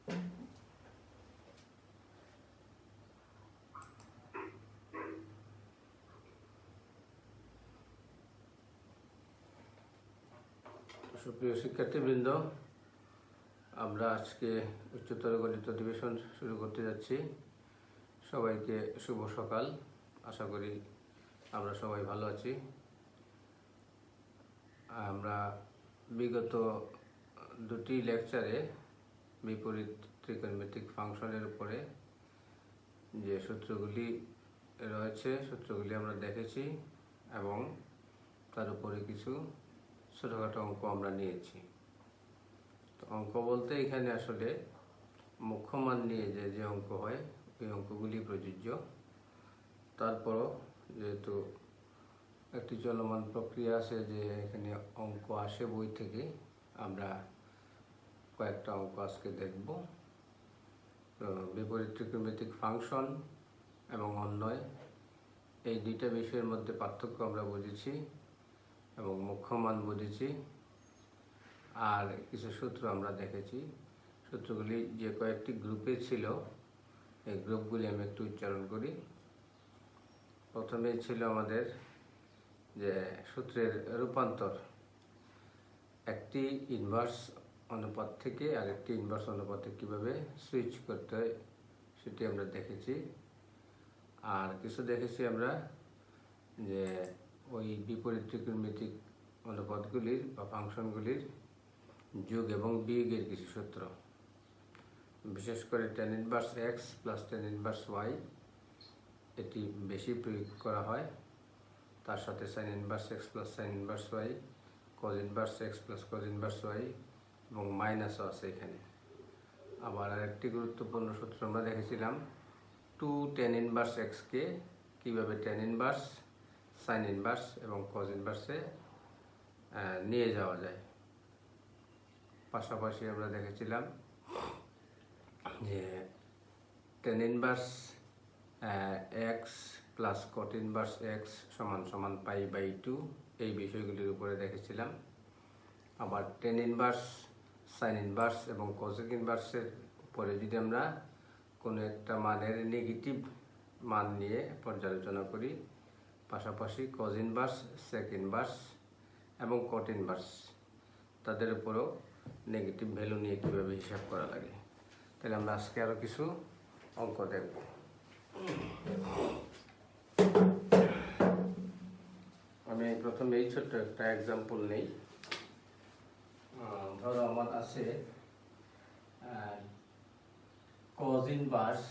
সুপ্রিয় শিক্ষার্থীবৃন্দ, আমরা আজকে উচ্চতর গণিত অধিবেশন শুরু করতে যাচ্ছি। সবাইকে শুভ সকাল। আশা করি আমরা সবাই ভালো আছি। আমরা বিগত দুটি লেকচারে বিপরীত ত্রিকোণমিতিক ফাংশনের উপরে যে সূত্রগুলি রয়েছে সূত্রগুলি আমরা দেখেছি এবং তার উপরে কিছু ছোটোখাটো অঙ্ক আমরা নিয়েছি। তো অঙ্ক বলতে এখানে আসলে মুখ্য মান নিয়ে যে অঙ্ক হয় ওই অঙ্কগুলি প্রযোজ্য। তারপরও যেহেতু একটি চলমান প্রক্রিয়া আছে যে এখানে অঙ্ক আসে বই থেকে, আমরা কয়েকটা অঙ্ক আজকে দেখব। তো বিপরীত ত্রিকোণমিতিক ফাংশন এবং অন্বয় এই দুইটা বিষয়ের মধ্যে পার্থক্য আমরা বুঝেছি এবং মুখ্য মান বুঝেছি, আর কিছু সূত্র আমরা দেখেছি। সূত্রগুলি যে কয়েকটি গ্রুপে ছিল এই গ্রুপগুলি আমি একটু উচ্চারণ করি। প্রথমে ছিল আমাদের যে সূত্রের রূপান্তর, একটি ইনভার্স অনুপাত থেকে আরেকটি ইনভার্স অনুপাতে কীভাবে সুইচ করতে হয় সেটি আমরা দেখেছি। আর কিছু দেখেছি আমরা যে ওই বিপরীত ত্রিকোণমিতিক অনুপাতগুলির বা ফাংশনগুলির যোগ এবং বিয়োগের কিছু সূত্র, বিশেষ করে tan inverse x plus tan inverse y এটি বেশি প্রয়োগ করা হয়। তার সাথে sin inverse x plus sin inverse y, cos inverse x plus cos inverse y এবং মাইনাসও আছে এখানে। আবার আরেকটি গুরুত্বপূর্ণ সূত্র আমরা দেখেছিলাম 2 tan ইনভার্স এক্সকে কীভাবে tan ইনভার্স sin ইনভার্স এবং cos ইনভার্সে নিয়ে যাওয়া যায়। পাশাপাশি আমরা দেখেছিলাম যে tan inverse x plus cot inverse x সমান সমান π/2 এই বিষয়গুলির উপরে দেখেছিলাম। আবার tan ইনভার্স sin ইনভার্স এবং cosec ইনভার্সের উপরে যদি আমরা কোনো একটা মানের নেগেটিভ মান নিয়ে পর্যালোচনা করি, পাশাপাশি cos ইনভার্স sec ইনভার্স এবং cot ইনভার্স তাদের উপরও নেগেটিভ ভ্যালু নিয়ে কীভাবে হিসাব করা লাগে। তাহলে আমরা আজকে আরও কিছু অঙ্ক দেখব। আমি প্রথমে এই ছোট্ট একটা এক্সাম্পল নেই। ধরো আমার আছে cos inverse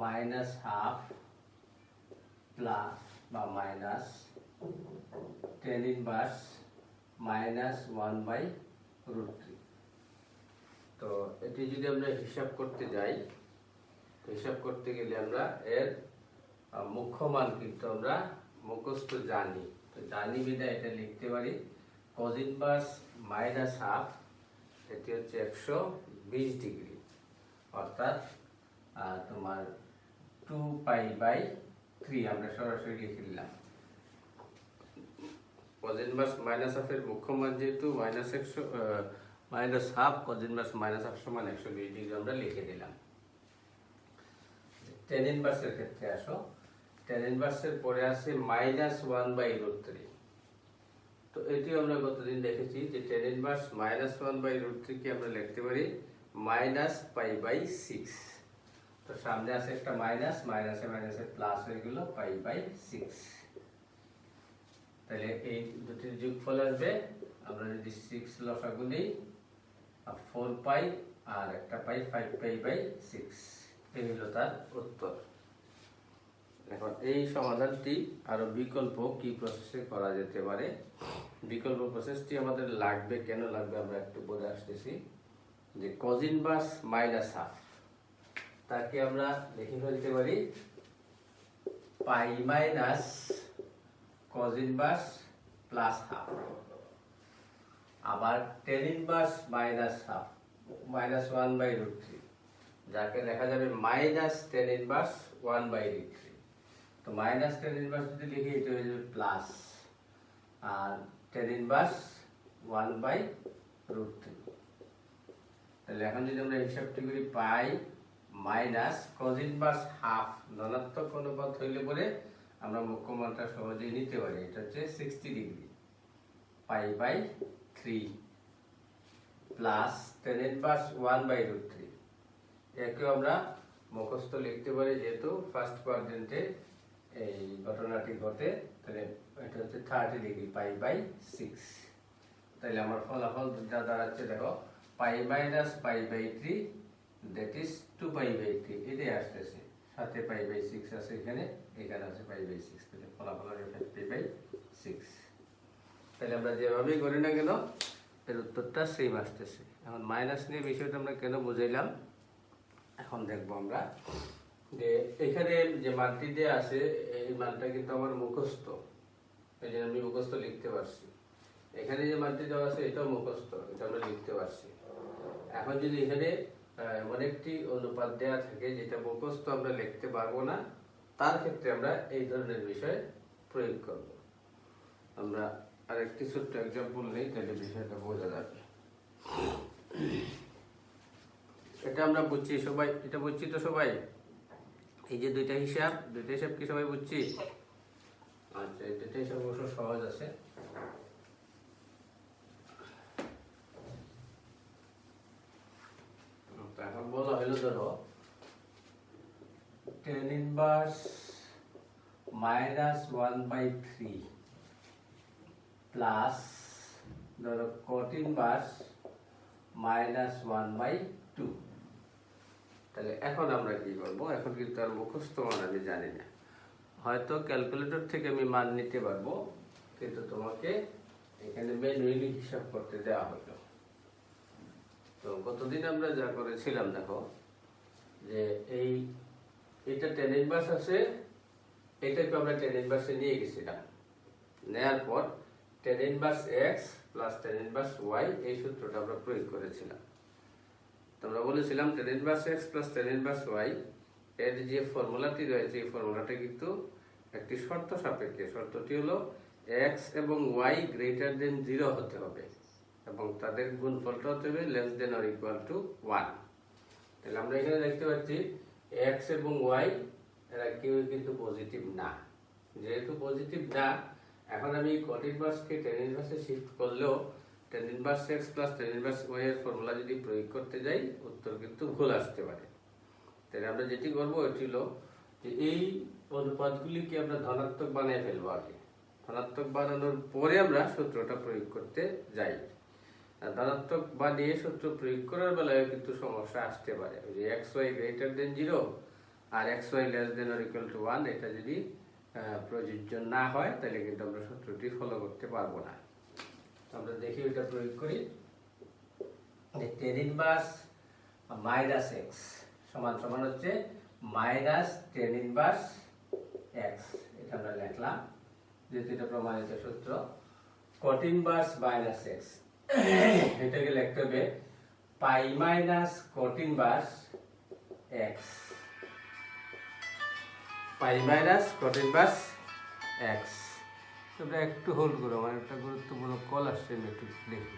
minus half plus বা মাইনাস tan ইনভার্স মাইনাস 1/√3। তো এটি যদি আমরা হিসাব করতে যাই, তো হিসাব করতে গেলে আমরা এর মুখ্য মান কিন্তু আমরা মুখস্থ জানি। তো জানি বিধায় এটা লিখতে পারি cos ইনভার্স মাইনাস হাফ, এটি হচ্ছে 120 ডিগ্রি, অর্থাৎ তোমার 2π/3 আমরা সরাসরি লিখে দিলাম। cos ইনভার্স মাইনাস হাফের মুখ্য মান যেহেতু minus half, cos inverse minus half সমান 120 ডিগ্রি আমরা লিখে দিলাম। tan ইনভার্সের ক্ষেত্রে আসো, tan ইনভার্সের পরে আছে মাইনাস 1/√3। তো এটি আমরা গতদিন দেখেছি যে tan ইনভার্স মাইনাস 1/√3 কে আমরা লিখতে পারি মাইনাস π/6। তো সামনে আছে একটা মাইনাস, মাইনাসে মাইনাসে প্লাস হয়ে গেল π/6। তাহলে এই দুটির যোগফল আসবে, আমরা যদি 6 লসাগু নিই 4π আর একটা পাই 5π/6, এই হলো তার উত্তর। এখন এই সমাধানটি আরো বিকল্প কি প্রসেসে করা যেতে পারে, বিকল্প প্রসেসটি আমাদের লাগবে, কেন লাগবে আমরা একটু বলে আসতেছি। যে cos ইনভার্স মাইনাস হাফ তাকে আমরা লিখে ফেলতে পারি π minus cos inverse plus half. আবার tan inverse minus half minus 1/√3 যাকে লেখা যাবে মাইনাস tan ইনভার্স 1/√3। তো মাইনাস tan ইনভার্স যদি লিখি এটা হয়ে যাবে প্লাস আর tan ইনভার্স 1/√3। তাহলে এখন যদি আমরা হিসাবটি করি পাই মাইনাস cos ইনভার্স হাফ ধনাত্মক অনুপাত হইলে পরে আমরা মুখ্য মানটা সহজেই নিতে পারি। এটা হচ্ছে 60 degree pi by 3 plus tan inverse 1/√3। একে আমরা মুখস্থ লিখতে পারি যেহেতু ফার্স্ট কোয়াড্রেন্টে এই ঘটনাটি ঘটে, তাহলে এটা হচ্ছে 30 ডিগ্রি পাই বাই 6। তাহলে আমার ফলাফল যা দাঁড়াচ্ছে দেখো pi minus pi by 3 that is 2 pi by 3 এটাই আসতেছে, সাথে পাই বাই 6 আছে এখানে আছে পাই বাই 6, তাহলে ফলাফল হবে পাই বাই 6। তাহলে আমরা যেভাবেই করি না কেন এর উত্তরটা সেম আসতেছে। এখন মাইনাস নিয়ে বিষয়টা আমরা কেন বুঝাইলাম এখন দেখবো আমরা, যে এখানে যে মানটি দেওয়া আছে এই মানটা কিন্তু আমার মুখস্থ, এই জন্য আমি মুখস্থ লিখতে পারছি। এখানে যে মানটি দেওয়া আছে এটাও মুখস্থ, এটা আমরা লিখতে পারছি। এখন যদি এখানে এমন একটি অনুপাত দেওয়া থাকে যেটা মুখস্থ আমরা লিখতে পারবো না, তার ক্ষেত্রে আমরা এই ধরনের বিষয় প্রয়োগ করব। আমরা আরেকটি ছোট্ট এক্সাম্পল নেই, তাহলে বিষয়টা বোঝা যাবে। এটা আমরা বুঝছি সবাই, এটা বুঝছি তো সবাই? এই যে দুইটা হিসাব কি সবাই বুঝছি? আচ্ছা, এই দুইটা হিসাব অবশ্য সহজ আছে। এখন বলা হলো ধরো tan ইনভার্স -1/3 প্লাস ধরো cot ইনভার্স -1/2। তাহলে এখন আমরা কি করব? এখন কিন্তু আর মুখস্থ মান আমি জানি না, হয়তো ক্যালকুলেটর থেকে আমি মান নিতে পারবো, কিন্তু তোমাকে এখানে ম্যানুয়ালি হিসাব করতে দেওয়া হলো। তো গতদিন আমরা যা করেছিলাম দেখো, যে এইটা tan ইনভার্স আছে, এটাকে আমরা tan ইনভার্সে নিয়ে গেছিলাম, নেয়ার পর tan inverse x plus tan inverse y এই সূত্রটা আমরা প্রয়োগ করেছিলাম। আমরা বলেছিলাম tan inverse x plus tan inverse y এর যে ফর্মুলাটি রয়েছে এই ফর্মুলাটা কিন্তু একটি শর্ত সাপেক্ষে। শর্তটি হলো x এবং y গ্রেটার দেন 0 হতে হবে এবং তাদের গুণফলটা হতে হবে less than or equal to 1। তাহলে আমরা এখানে দেখতে পাচ্ছি x এবং y এরা কেউ কিন্তু পজিটিভ না। যেহেতু পজিটিভ না, এখন আমি cot ইনভার্সকে tan ইনভার্সে শিফট করলেও tan inverse x plus tan inverse y এর ফর্মুলা যদি প্রয়োগ করতে যাই উত্তর কিন্তু ভুল আসতে পারে। তাহলে আমরা যেটি করবো এটি হলো যে এই অনুপাতগুলিকে আমরা ধনাত্মক বানিয়ে ফেলবো আগে, ধনাত্মক বানানোর পরে আমরা সূত্রটা প্রয়োগ করতে যাই। ধনাত্মক বানিয়ে সূত্র প্রয়োগ করার বেলায় কিন্তু সমস্যা আসতে পারে, যে xy গ্রেটার দেন 0 আর xy less than or equal to 1 এটা যদি প্রযোজ্য না হয় তাহলে কিন্তু আমরা সূত্রটি ফলো করতে পারবো না। আমরা দেখি এটা প্রয়োগ করি, tan ইনভার্স মাইনাস x সমান সমান হচ্ছে মাইনাস tan ইনভার্স x, এটা আমরা লিখলাম যেহেতু এটা প্রমাণিত সূত্র। cot ইনভার্স মাইনাস x এটাকে লিখতে হবে পাই মাইনাস cot ইনভার্স x, পাই মাইনাস cot ইনভার্স x। তোমরা একটু হোল্ড করো, আমার একটা গুরুত্বপূর্ণ কল আসছে, আমি একটু দেখি।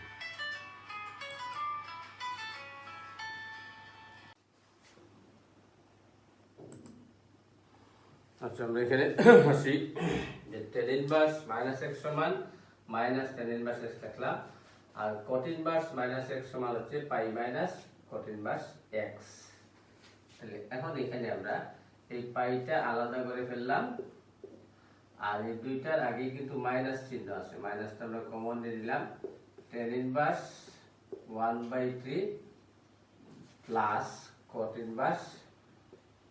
আচ্ছা, আমরা এখানে আসি যে tan ইনভার্স মাইনাস x সমান মাইনাস tan ইনভার্স x লিখলাম, আর cot ইনভার্স মাইনাস x সমান হচ্ছে পাই মাইনাস cot ইনভার্স x। তাহলে এখন এখানে আমরা এই পাইটা আলাদা করে ফেললাম, আর এই দুইটার আগে কিন্তু মাইনাস চিহ্ন আছে, মাইনাসটা আমরা কমন দিয়ে দিলাম। tan inverse 1/3 plus cot inverse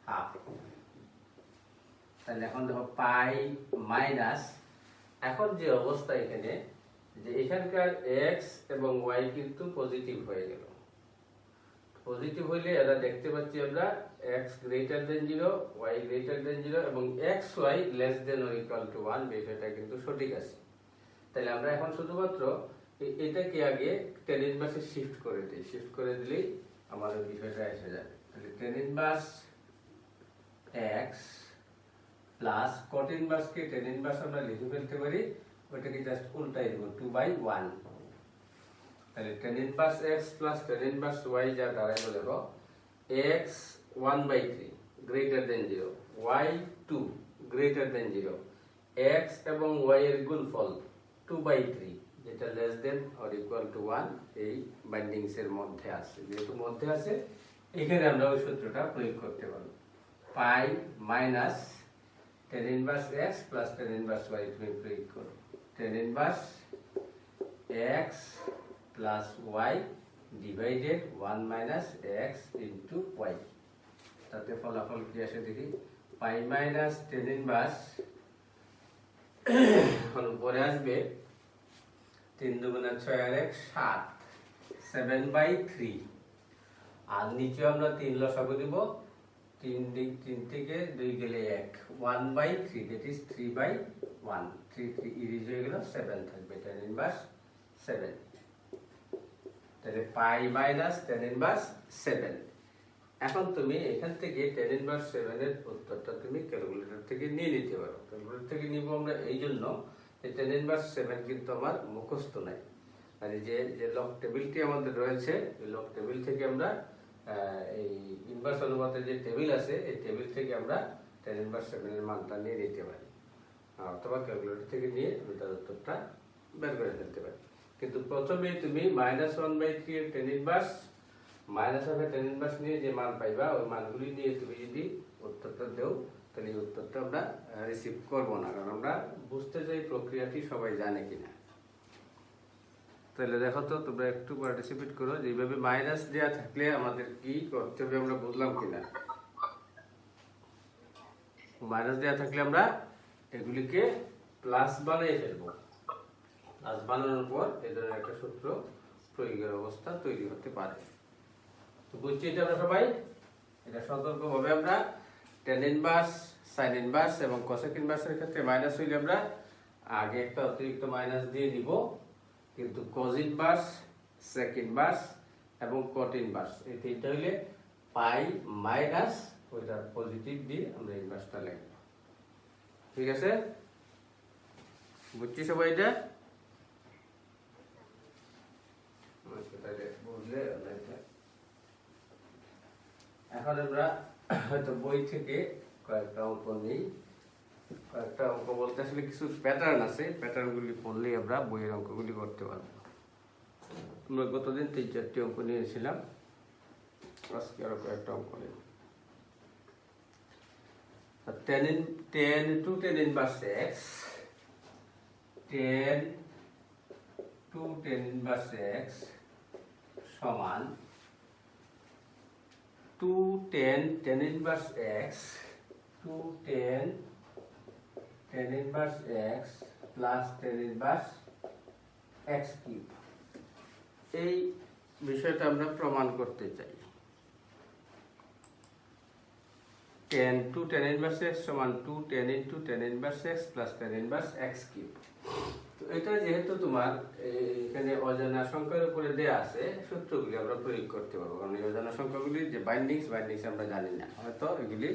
half. তাহলে এখন দেখো পাই মাইনাস, এখন যে অবস্থা এখানে যে এখানকার x এবং y কিন্তু পজিটিভ হয়ে গেল। পজিটিভ হইলে এরা দেখতে পাচ্ছি আমরা x greater than 0 y greater than 0 এবং xy less than or equal to 1 বিষয়টা কিন্তু সঠিক আছে। তাহলে আমরা এখন শুধুমাত্র এটাকে আগে tan ইনভার্সে শিফট করে দিই, শিফট করে দিলেই আমাদের বিষয়টা এসে যাবে। তাহলে tan inverse x plus cot ইনভার্সকে tan inverse আমরা লিখে ফেলতে পারি, ওটাকে জাস্ট উল্টাই দেব 2/1। তাহলে tan inverse x plus tan inverse y যা দাঁড়ায় দেখো x 1/3 greater than 0, y 2 greater than 0, x এবং y এর গুণফল 2/3 যেটা less than or equal to 1 এই বাইন্ডিংস এর মধ্যে আছে। যেহেতু মধ্যে আছে এখানে আমরা ওই সূত্রটা প্রয়োগ করতে পারব। Pi minus tan inverse x plus tan inverse y তুমি প্রয়োগ করো। tan inverse x plus y divided 1 minus x into y। তাতে ফলাফল কি আসে দেখি, পাই মাইনাস tan ইনভার্স এখন উপরে আসবে 3 দুগুণে 6 আর 1 7 7/3 আর নিচে আমরা 3 লসাগু দিব, 3 থেকে 2 গেলে 1 1/3 দ্যাট ইজ 3/1 3 ইরেজ হয়ে গেল 7 থাকবে tan ইনভার্স 7। তাহলে পাই মাইনাস tan ইনভার্স 7। এখন তুমি এখান থেকে tan ইনভার্স 7 এর উত্তরটা তুমি ক্যালকুলেটর থেকে নিয়ে নিতে পারো। ক্যালকুলেটর থেকে নিব আমরা এই জন্য যে tan ইনভার্স 7 কিন্তু আমার মুখস্থ নাই। আর এই যে লগ টেবিলটি আমাদের রয়েছে এই লগ টেবিল থেকে আমরা এই ইনভার্স অনুপাতের যে টেবিল আছে এই টেবিল থেকে আমরা tan ইনভার্স 7 এর মানটা নিয়ে নিতে পারি, অথবা ক্যালকুলেটর থেকে নিয়ে আমি তার উত্তরটা বের করে ফেলতে পারি। কিন্তু প্রথমে তুমি -1/3 এর tan ইনভার্স মাইনাস হবে tan ইনভার্স নিয়ে যে মান পাইবা ওই মানগুলি নিয়ে তুমি যদি উত্তরটা দাও তাহলে এই উত্তরটা আমরা রিসিভ করব না, কারণ আমরা বুঝতে চাই প্রক্রিয়াটি সবাই জানে কিনা। তাহলে দেখো তো তোমরা একটু পার্টিসিপেট করো যে এইভাবে মাইনাস দেওয়া থাকলে আমাদের কি করতে হবে আমরা বুঝলাম কিনা। মাইনাস দেওয়া থাকলে আমরা এগুলিকে প্লাস বানিয়ে ফেলবো। প্লাস বানানোর পর এই ধরনের একটা সূত্র প্রয়োগের অবস্থা তৈরি হতে পারে। তো বুঝছি এটা আমরা সবাই, এটা সতর্কভাবে আমরা tan ইনভার্স sin ইনভার্স এবং cosec ইনভার্সের ক্ষেত্রে মাইনাস হইলে আমরা আগে একটা অতিরিক্ত মাইনাস দিয়ে দিব, কিন্তু cos ইনভার্স sec ইনভার্স এবং cot ইনভার্স এই তিনটা হইলে পাই মাইনাস ওইটা পজিটিভ দিয়ে আমরা ইনভার্সটা লিখব। ঠিক আছে, বুঝছি সবাই এটা? বুঝলে এখন আমরা হয়তো বই থেকে কয়েকটা অঙ্ক নেই। কয়েকটা অঙ্ক বলতে আসলে কিছু প্যাটার্ন আছে, প্যাটার্নগুলি পড়লেই আমরা বইয়ের অঙ্কগুলি করতে পারবো। আমরা গতদিন 3-4টি অঙ্ক নিয়েছিলাম, আজকে আরো কয়েকটা অঙ্ক নেই। tan to tan inverse x, tan to tan inverse x সমান 2tan tan inverse x 2tan tan inverse x plus tan inverse x cube। এই বিষয়টা আমরা প্রমাণ করতে চাই। tan to tan inverse x সমান 2tan into tan inverse x plus tan inverse x cube। তো এটা যেহেতু তোমার এখানে অজানা সংখ্যার উপরে দেয়া আছে, সূত্রগুলি আমরা প্রয়োগ করতে পারবো, কারণ এই অজানা সংখ্যাগুলির যে বাইন্ডিংস আমরা জানি না, হয়তো এগুলি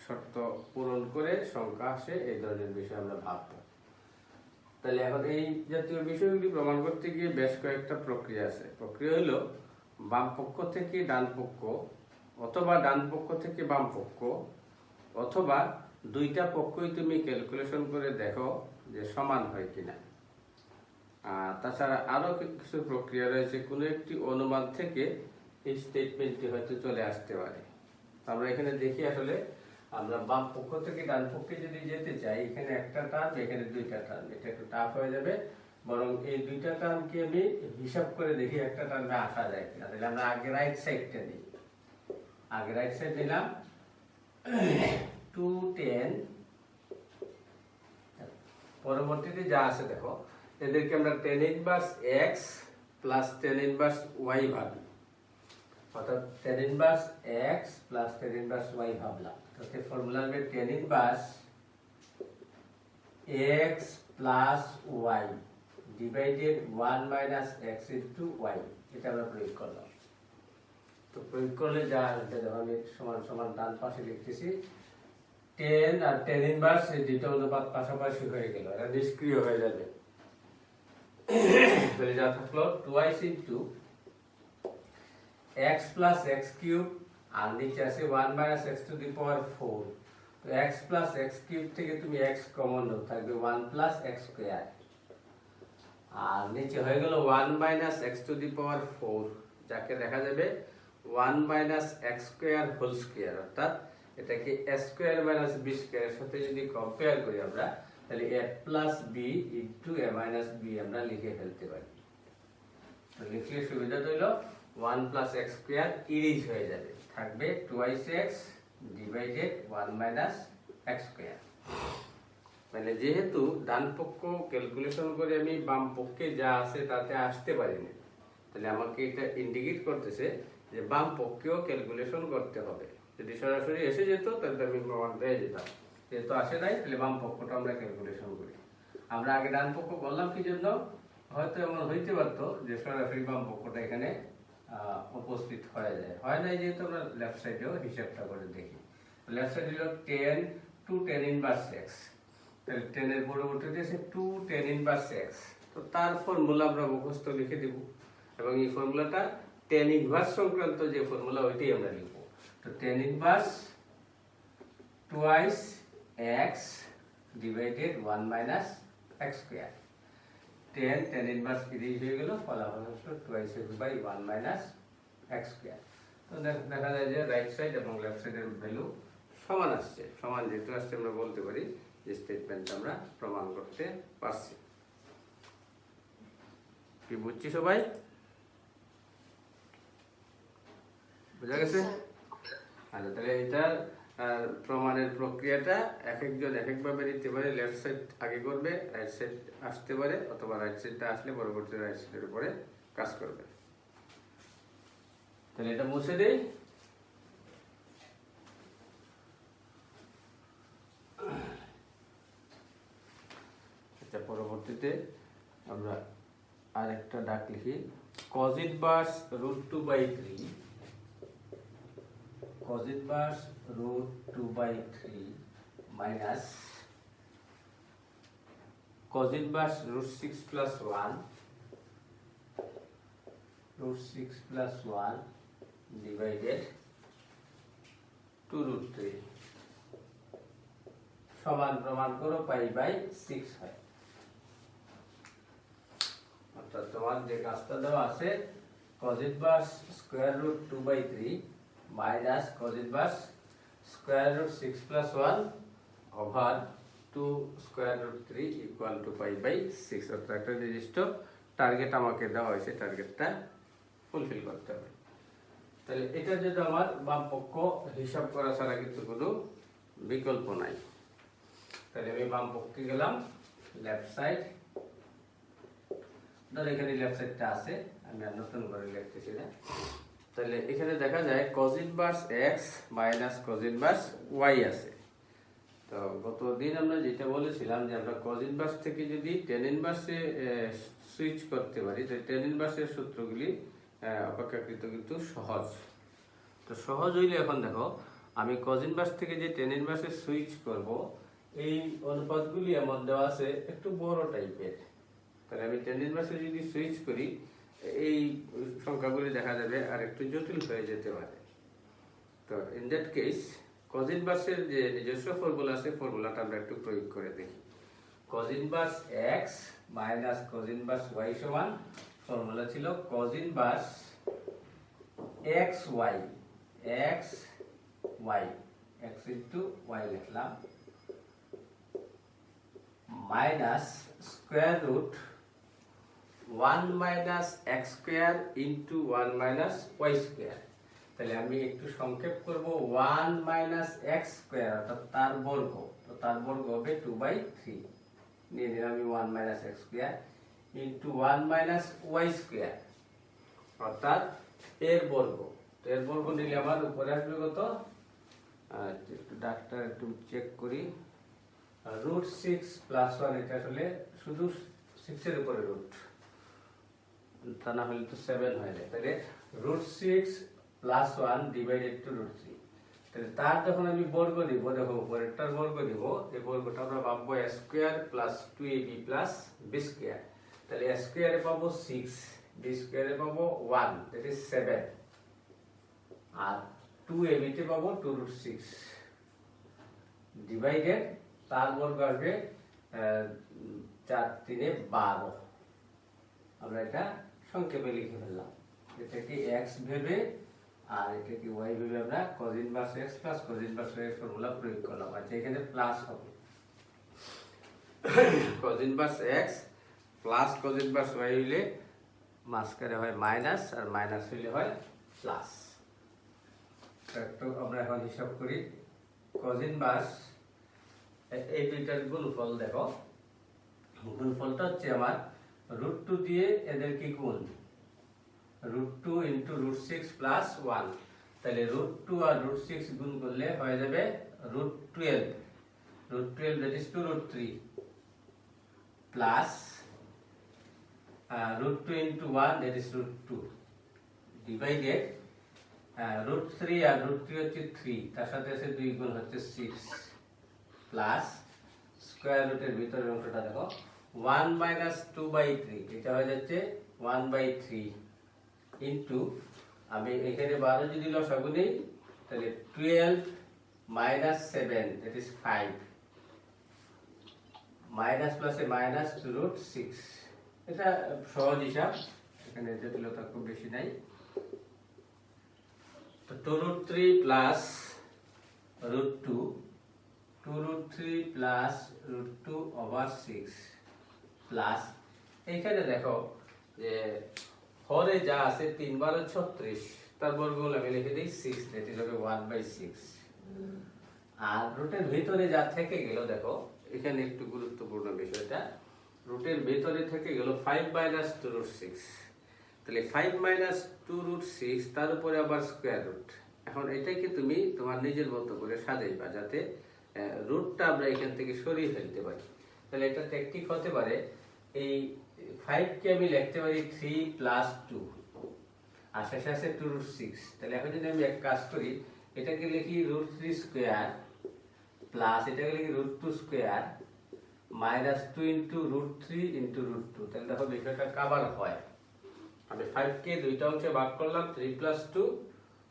শর্ত পূরণ করে সংখ্যা আসে এই ধরনের বিষয় আমরা ভাববো। তাহলে এখন এই জাতীয় বিষয়গুলি প্রমাণ করতে গিয়ে বেশ কয়েকটা প্রক্রিয়া আছে। প্রক্রিয়া হলো বাম পক্ষ থেকে ডান পক্ষ, অথবা ডান পক্ষ থেকে বাম পক্ষ, অথবা দুইটা পক্ষই তুমি ক্যালকুলেশন করে দেখো যে সমান হয় কিনা। তাছাড়া আরো কিছু প্রক্রিয়া রয়েছে, কোনো একটি অনুমান থেকে এই স্টেটমেন্টটি হয়তো চলে আসতে পারে। আমরা এখানে দেখি আসলে আমরা বাম পক্ষ থেকে ডান পক্ষে যদি যেতে চাই, এখানে একটা টার্ম এখানে দুইটা টার্ম, এটা একটু টাফ হয়ে যাবে। বরং এই দুইটা টার্মকে আমি হিসাব করে দেখি একটা টার্মে আসা যায় কিনা। তাহলে আমরা আগে রাইট সাইডটা নিই, আগে রাইট সাইড নিলাম 2tan, পরবর্তীতে যা আছে দেখো এদেরকে আমরা tan inverse x plus tan inverse y ভাবি, অর্থাৎ tan inverse x plus tan inverse y ভাবলাম। তাতে ফর্মুলা হবে tan inverse x plus y divided 1 minus x into y। এটা আমরা প্রয়োগ করলাম। তো প্রয়োগ করলে যা আসবে, আমি সমান সমান ডান পাশে লিখতেছি, tan আর tan ইনভার্স এই দুটো অনুপাত পাশাপাশি হয়ে গেল, এটা নিষ্ক্রিয় হয়ে যাবে। তাহলে যা থাকলো twice into x plus x cube, আর নিচে আছে 1 minus x to the power 4। তো x প্লাস এক্স কিউব থেকে তুমি x কমন নাও, থাকবে 1 প্লাস এক্স স্কোয়ার, আর নিচে হয়ে গেল 1 minus x to the power 4, যাকে দেখা যাবে 1 minus x square whole square, অর্থাৎ এটাকে a স্কোয়ার মাইনাস b স্কোয়ারের সাথে যদি কম্পেয়ার করি আমরা, তাহলে a plus b into a minus b আমরা লিখে ফেলতে পারি। তো লিখলে সুবিধা হইল 1 প্লাস এক্স স্কোয়ার ইরেজ হয়ে যাবে, থাকবে twice x divided 1 minus x square. মানে যেহেতু ডান পক্ষ ক্যালকুলেশন করে আমি বাম পক্ষে যা আছে তাতে আসতে পারিনি, তাহলে আমাকে এটা ইন্ডিকেট করতেছে যে বাম পক্ষেও ক্যালকুলেশন করতে হবে। যদি সরাসরি এসে যেত তাহলে আমি প্রমাণ পেয়ে যেতাম, যেহেতু আসে নাই তাহলে বাম পক্ষটা আমরা ক্যালকুলেশন করি। আমরা আগে ডান পক্ষ বললাম কি জন্য, হয়তো এমন হইতে পারতো যে সরাসরি বাম পক্ষটা এখানে উপস্থিত হয়ে যায়, হয় নাই, যেহেতু আমরা লেফট সাইডেও হিসাবটা করে দেখি। লেফট সাইড হলো 10 টু 10 ইনভার্স x, তাহলে 10 এর পরবর্তীতে আছে 2 10 ইনভার্স x। তো তার ফর্মুলা আমরা মুখস্থ লিখে দেব, এবং এই ফর্মুলাটা 10 ইনভার্স সংক্রান্ত যে ফর্মুলা ওইটাই আমরা লিখব। তো 10 inverse twice x divided 1 minus x square. 10 inverse erase হয়ে গেল, ফলাফল হলো twice x by 1 minus x square. তো দেখা যায় যে রাইট সাইড এবং লেফট সাইডের ভ্যালু সমান আসছে। সমান যেহেতু আসছে আমরা বলতে পারি যে স্টেটমেন্টটা আমরা প্রমাণ করতে পারছি। কি বুঝছি সবাই? বুঝা গেছে? আচ্ছা, তাহলে এটার প্রমাণের প্রক্রিয়াটা এক একজন এক একভাবে নিতে পারে। লেফট সাইড আগে করবে, রাইট সাইড আসতে পারে, অথবা রাইট সাইডটা আসলে পরবর্তী রাইট সাইডের উপরে কাজ করবে। তাহলে এটা মুছে দেই। আচ্ছা, পরবর্তীতে আমরা আরেকটা ডাক লিখি, cos inverse √2/3, cos inverse √2/3 minus cos inverse √6 plus 1, √6 plus 1 divided 2√3 সমান প্রমাণ করো π/6 হয়। অর্থাৎ তোমার যে কাজটা দেওয়া আছে cos inverse √2/3 minus cos inverse √6 plus 1 over 2 √3 equal to π/6। অর্থাৎ একটা নির্দিষ্ট টার্গেট আমাকে দেওয়া হয়েছে, টার্গেটটা ফুলফিল করতে হবে। তাহলে এটা যদি আমার বাম পক্ষ হিসাব করা ছাড়া কিন্তু কোনো বিকল্প নাই। তাহলে আমি বাম পক্ষে গেলাম, লেফট সাইড, ধর এখানে লেফট সাইডটা আছে, আমি আর নতুন করে লিখতেছি না। তাহলে এখানে দেখা যায় cos inverse x minus cos inverse y আছে। তো গতদিন আমরা যেটা বলেছিলাম যে আমরা cos inverse থেকে যদি tan inverse এ সুইচ করতে পারি, তো tan inverse এর সূত্রগুলি অপেক্ষাকৃত কিন্তু সহজ। তো সহজ হইলে এখন দেখো আমি cos inverse থেকে যে tan inverse এ সুইচ করব, এই অনুপাতগুলি এমন দেওয়া আছে একটু বড় টাইপের। তাহলে আমি tan inverse এ যদি সুইচ করি, এই সংখ্যাগুলি দেখা যাবে আর একটু জটিল হয়ে যেতে পারে। তো in that case cos inverse এর যে নিজস্ব ফর্মুলা আছে, ফর্মুলাটা আমরা একটু প্রয়োগ করে দেখি। cos inverse x minus cos inverse y সমান, ফর্মুলা ছিল cos inverse xy, x into y লিখলাম, minus square root 1 minus x square into 1 minus y square। তাহলে আমি একটু সংক্ষেপ করব, 1 minus x square অর্থাৎ তার বর্গ, তো তার বর্গ হবে 2/3, নিয়ে নিলাম আমি 1 minus x square into 1 minus y square অর্থাৎ এর বর্গ। তো এর বর্গ নিলে আমার উপরে আসবে কত, একটু ডাক্তার একটু চেক করি, √6 plus 1, এটা আসলে শুধু 6 এর উপরে রুট, তা না হলে তো 7 হয়ে যায়। তাহলে √6 plus 1 divided to √3। তাহলে তার যখন আমি বর্গ দিব, দেখো উপরেরটার বর্গ দিব, এই বর্গটা আমরা পাবো a square plus 2ab plus b square। তাহলে a স্কয়ারে পাবো 6, b স্কয়ারে পাবো 1, দ্যাট ইজ 7, আর 2ab তে পাবো 2√6 ডিভাইডেড, তার বর্গ আসবে 4 3 12। আমরা এটা সংক্ষেপে লিখে ফেললাম, এটাকে x ভেবে আর এটাকে y ভেবে আমরা cos inverse x plus cos inverse y formula প্রয়োগ করলাম। আচ্ছা, এখানে প্লাস হবে cos inverse x plus cos inverse y হইলে মাঝখানে হয় মাইনাস, আর মাইনাস হইলে হয় প্লাস। তো আমরা এখন হিসাব করি cos ইনভার্স এই দুইটার গুণফল। দেখো গুণফলটা হচ্ছে আমার √2 দিয়ে এদেরকে গুণ, √2 ইন্টু √6 প্লাস 1, তাহলে √2 আর √6 গুণ করলে হয়ে যাবে √12, √12 that is 2√3 plus √2 into 1 that is √2 divided √3 আর √3 হচ্ছে 3, তার সাথে আছে 2 গুণ হচ্ছে 6 প্লাস স্কয়ার রুটের ভিতরের অংশটা দেখো 1 মাইনাস 2/3, এটা হয়ে যাচ্ছে 1/3 ইন্টু, আমি এখানে 12 যদি লসাগু নেই তাহলে 12 মাইনাস 7 দ্যাট ইজ 5, মাইনাস প্লাসে মাইনাস √6। এটা সহজ হিসাব, এখানে জটিলতা খুব বেশি নাই। তো 2√3 প্লাস √2, 2√3 প্লাস √2 ওভার 6 প্লাস, এইখানে দেখো যে হরে যা আছে 3 বার 36, তার বর্গমূল আমি লিখে দিই 6, দ্যাট ইজ হবে 1/6। আর রুটের ভিতরে যা থেকে গেল, দেখো এখানে একটু গুরুত্বপূর্ণ বিষয়টা, রুটের ভিতরে থেকে গেল 5 মাইনাস 2√6, তাহলে 5 মাইনাস 2√6 তার উপরে আবার স্কয়ার রুট। এখন এটাকে তুমি তোমার নিজের মতো করে সাজাইবা যাতে রুটটা আমরা এখান থেকে সরিয়ে ফেলতে পারি। তাহলে এটা টেকনিক হতে পারে, এই 5 কে আমি লিখতে পারি 3 প্লাস 2, আর শেষে আছে 2√6। তাহলে এখন যদি আমি এক কাজ করি, এটাকে লিখি √3 স্কয়ার প্লাস এটাকে লিখি √2 স্কয়ার মাইনাস 2 ইন্টু √3 ইন্টু √2, তাহলে দেখো বিষয়টা কাবার হয়। আমি 5 কে দুইটা অংশে ভাগ করলাম, 3 প্লাস 2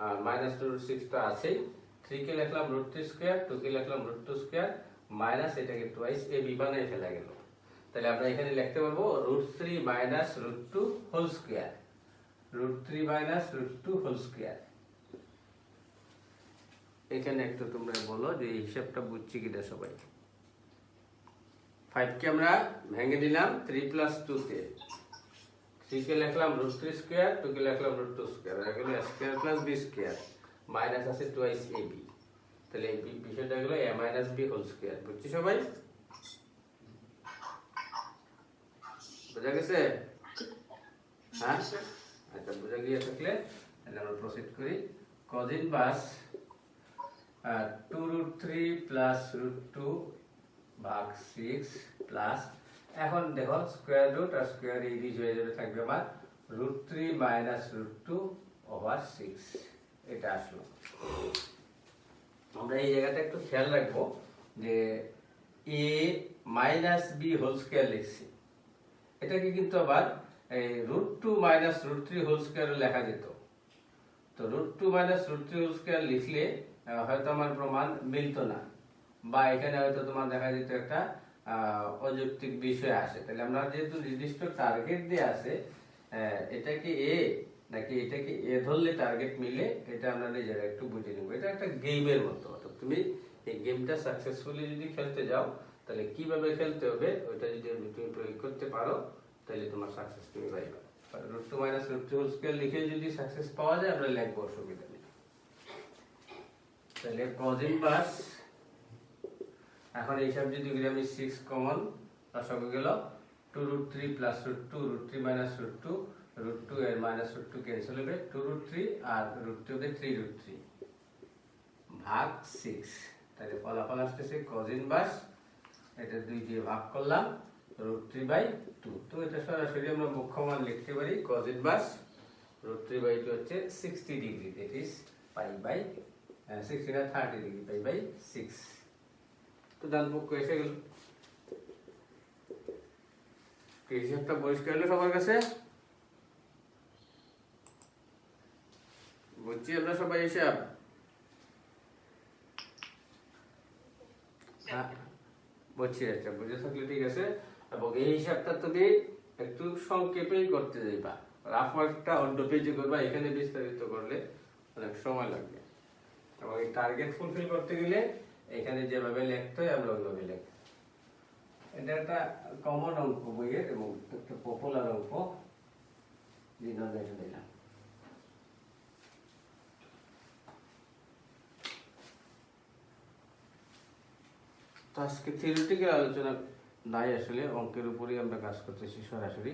আর মাইনাস 2√6 টা আছে, 3 কে লিখলাম √3 স্কয়ার, 2 কে লিখলাম √2 স্কয়ার মাইনাস এটাকে টুয়াইস এ বি বানাই ফেলা গেল। তাহলে আমরা এখানে লিখতে পারবো √3 minus √2 whole square, √3 minus √2 whole square. এখানে একটু তোমরা বলো যে এই হিসাবটা বুঝছি কিনা সবাই। 5 কে আমরা ভেঙে দিলাম 3 প্লাস 2 তে, 3 কে লিখলাম √3 স্কয়ার, 2 কে লিখলাম √2 স্কয়ার, আর এগুলো a square plus b square minus আছে টুয়াইস ab, তাহলে এই বিষয়টা হলো a minus b whole square. বুঝছি সবাই? বুঝা গেছে? হ্যাঁ, আচ্ছা বুঝা গিয়ে থাকলে আমরা প্রসিড করি। cos ইনভার্স 2√3 প্লাস √2 ভাগ 6 প্লাস, এখন দেখো স্কয়ার রুট আর স্কয়ার এই দিক হয়ে যাবে, থাকবে আমার √3 মাইনাস √2 ওভার 6, এটা আসলো। আমরা এই জায়গাটা একটু খেয়াল রাখবো যে a minus b whole square লিখছি, এটাকে কিন্তু আবার এই √2 মাইনাস √3 হোল স্কয়ার লেখা যেত। তো √2 মাইনাস √3 হোল স্কয়ার লিখলে হয়তো আমার প্রমাণ মিলতো না, বা এখানে হয়তো তোমার দেখা যেত একটা অযৌক্তিক বিষয় আসে। তাহলে আমরা যেহেতু নির্দিষ্ট টার্গেট দিয়ে আছে, এটাকে এ নাকি এটাকে এ ধরলে টার্গেট মিলে, এটা আমরা নিজেরা একটু বুঝে নেব। এটা একটা গেমের মতো, অর্থাৎ তুমি এই গেমটা সাকসেসফুলি যদি খেলতে যাও, তাহলে কিভাবে খেলতে হবে ওইটা যদি তুমি প্রয়োগ করতে পারো, তাহলে তোমার সাকসেস তুমি পাইবা। √2 মাইনাস √3 হোল স্কয়ার লিখে যদি সাকসেস পাওয়া যায়, আমরা লিখবো, অসুবিধা নেই। তাহলে cos ইনভার্স, এখন এইসব যদি আমি 6 কমন, তার সঙ্গে গেল 2√3 প্লাস √2, √3 মাইনাস √2, √2 এর মাইনাস √2 ক্যান্সেল হবে, 2√3 আর √2 তে 3√3 ভাগ 6, তাহলে ফলাফল আসতেছে cos ইনভার্স, এটা 2 দিয়ে ভাগ করলাম √3/2। তো এটা সরাসরি আমরা মুখ্য মান লিখতে পারি, cos ইনভার্স √3/2 হচ্ছে 60 ডিগ্রি, দ্যাট ইজ পাই/, 60 না 30 ডিগ্রি, পাই/6। তো ডান পক্ষ এসে গেল। হিসাবটা পরিষ্কার হলো সবার কাছে? বুঝছি আমরা সবাই হিসাব? বুঝছি, আচ্ছা বুঝে থাকলে ঠিক আছে। এবং এই হিসাবটা তুমি একটু সংক্ষেপেই করতে যাইবা, রাফ ওয়ার্কটা অন্য পেজে করবা, এখানে বিস্তারিত করলে অনেক সময় লাগবে। এবং এই টার্গেট ফুলফিল করতে গেলে এখানে যেভাবে লিখতে হয় আমরা ওইভাবে লিখব। এটা একটা কমন অঙ্ক বইয়ের এবং একটা পপুলার অঙ্ক, দিন দেখে দিলাম। তো আজকে থিওরিটিক্যাল আলোচনা নাই, আসলে অঙ্কের উপরেই আমরা কাজ করতেছি সরাসরি।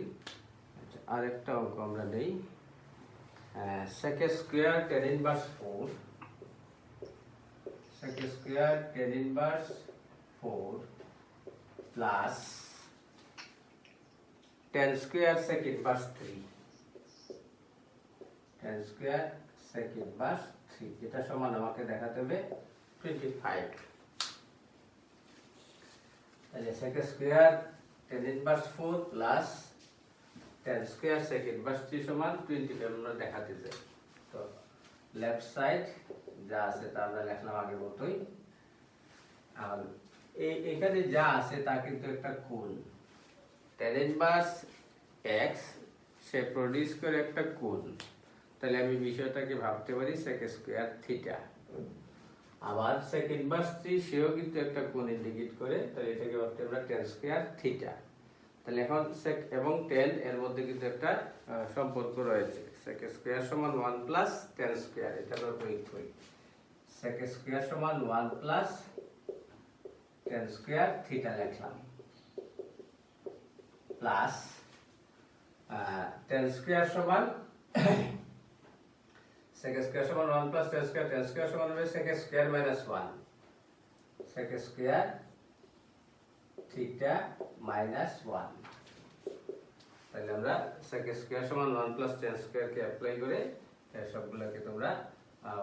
আচ্ছা, আরেকটা অঙ্ক আমরা নেই। sec square tan inverse 4, sec square tan inverse 4 plus tan square sec inverse 3, tan square sec inverse 3, এটা সমান আমাকে দেখাতে হবে 25। তাহলে sec square tan inverse 4 plus tan square sec inverse 3 সমান 25 আমরা দেখাতে চাই। তো লেফট সাইড যা আছে তা আমরা লিখলাম আগের মতোই। আর এখানে যা আছে তা কিন্তু একটা কোণ, tan ইনভার্স x সে প্রডিউস করে একটা কোণ। তাহলে আমি বিষয়টাকে ভাবতে পারি sec স্কয়ার থিটা। আবার sec ইনভার্স 3 সেও কিন্তু একটা কোণ ইন্ডিকেট করে, তাহলে এটাকে ভাবতে আমরা tan স্কয়ার থিটা। তাহলে এখন sec এবং tan এর মধ্যে কিন্তু একটা সম্পর্ক রয়েছে, sec স্কয়ার সমান 1 প্লাস tan স্কয়ার, এটা আমরা প্রয়োগ করি। sec স্কয়ার সমান 1 প্লাস tan স্কয়ার থিটা লিখলাম, প্লাস tan স্কয়ার সমান sec স্কয়ার সমান 1 প্লাস tan স্কয়ার সমান হবে sec square minus 1, sec square theta minus 1। তাহলে আমরা sec স্কয়ার সমান 1 প্লাস tan স্কয়ার কে অ্যাপ্লাই করে সবগুলোকে তোমরা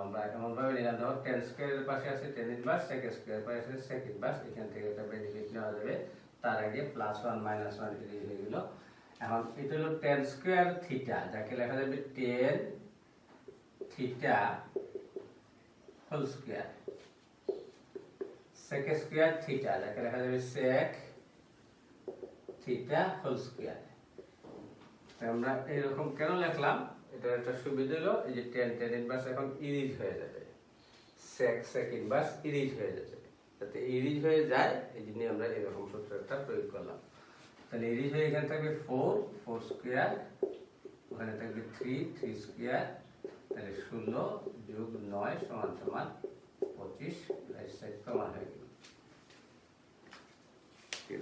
আমরা এমন ভাবে নিলাম, ধরো tan স্কয়ার এর পাশে আছে tan ইনভার্স, sec স্কয়ার এর পাশে আছে sec ইনভার্স, এখান থেকে একটা বেনিফিট নেওয়া যাবে। তার আগে প্লাস 1 মাইনাস 1 এর হয়ে গেল। এখন এটা হলো tan স্কয়ার থিটা, যাকে লেখা যাবে tan theta whole square, sec square theta যাকে লেখা যাবে sec থিটা হোল স্কয়ার। আমরা এরকম কেন লিখলাম, এটা একটা সুবিধা হলো এই যে tan ইনভার্স এখন ইরেজ হয়ে যাবে, sec ইনভার্স ইরেজ হয়ে যাবে। যাতে ইরেজ হয়ে যায় এই জন্য আমরা এরকম সূত্রটা প্রয়োগ করলাম। তাহলে ইরেজ হয়ে এখানে থাকবে 4 স্কয়ার, ওখানে থাকবে 3 স্কয়ার, তাহলে 16 যোগ 9 সমান সমান 25, রাইট সাইড সমান হয়ে গেল।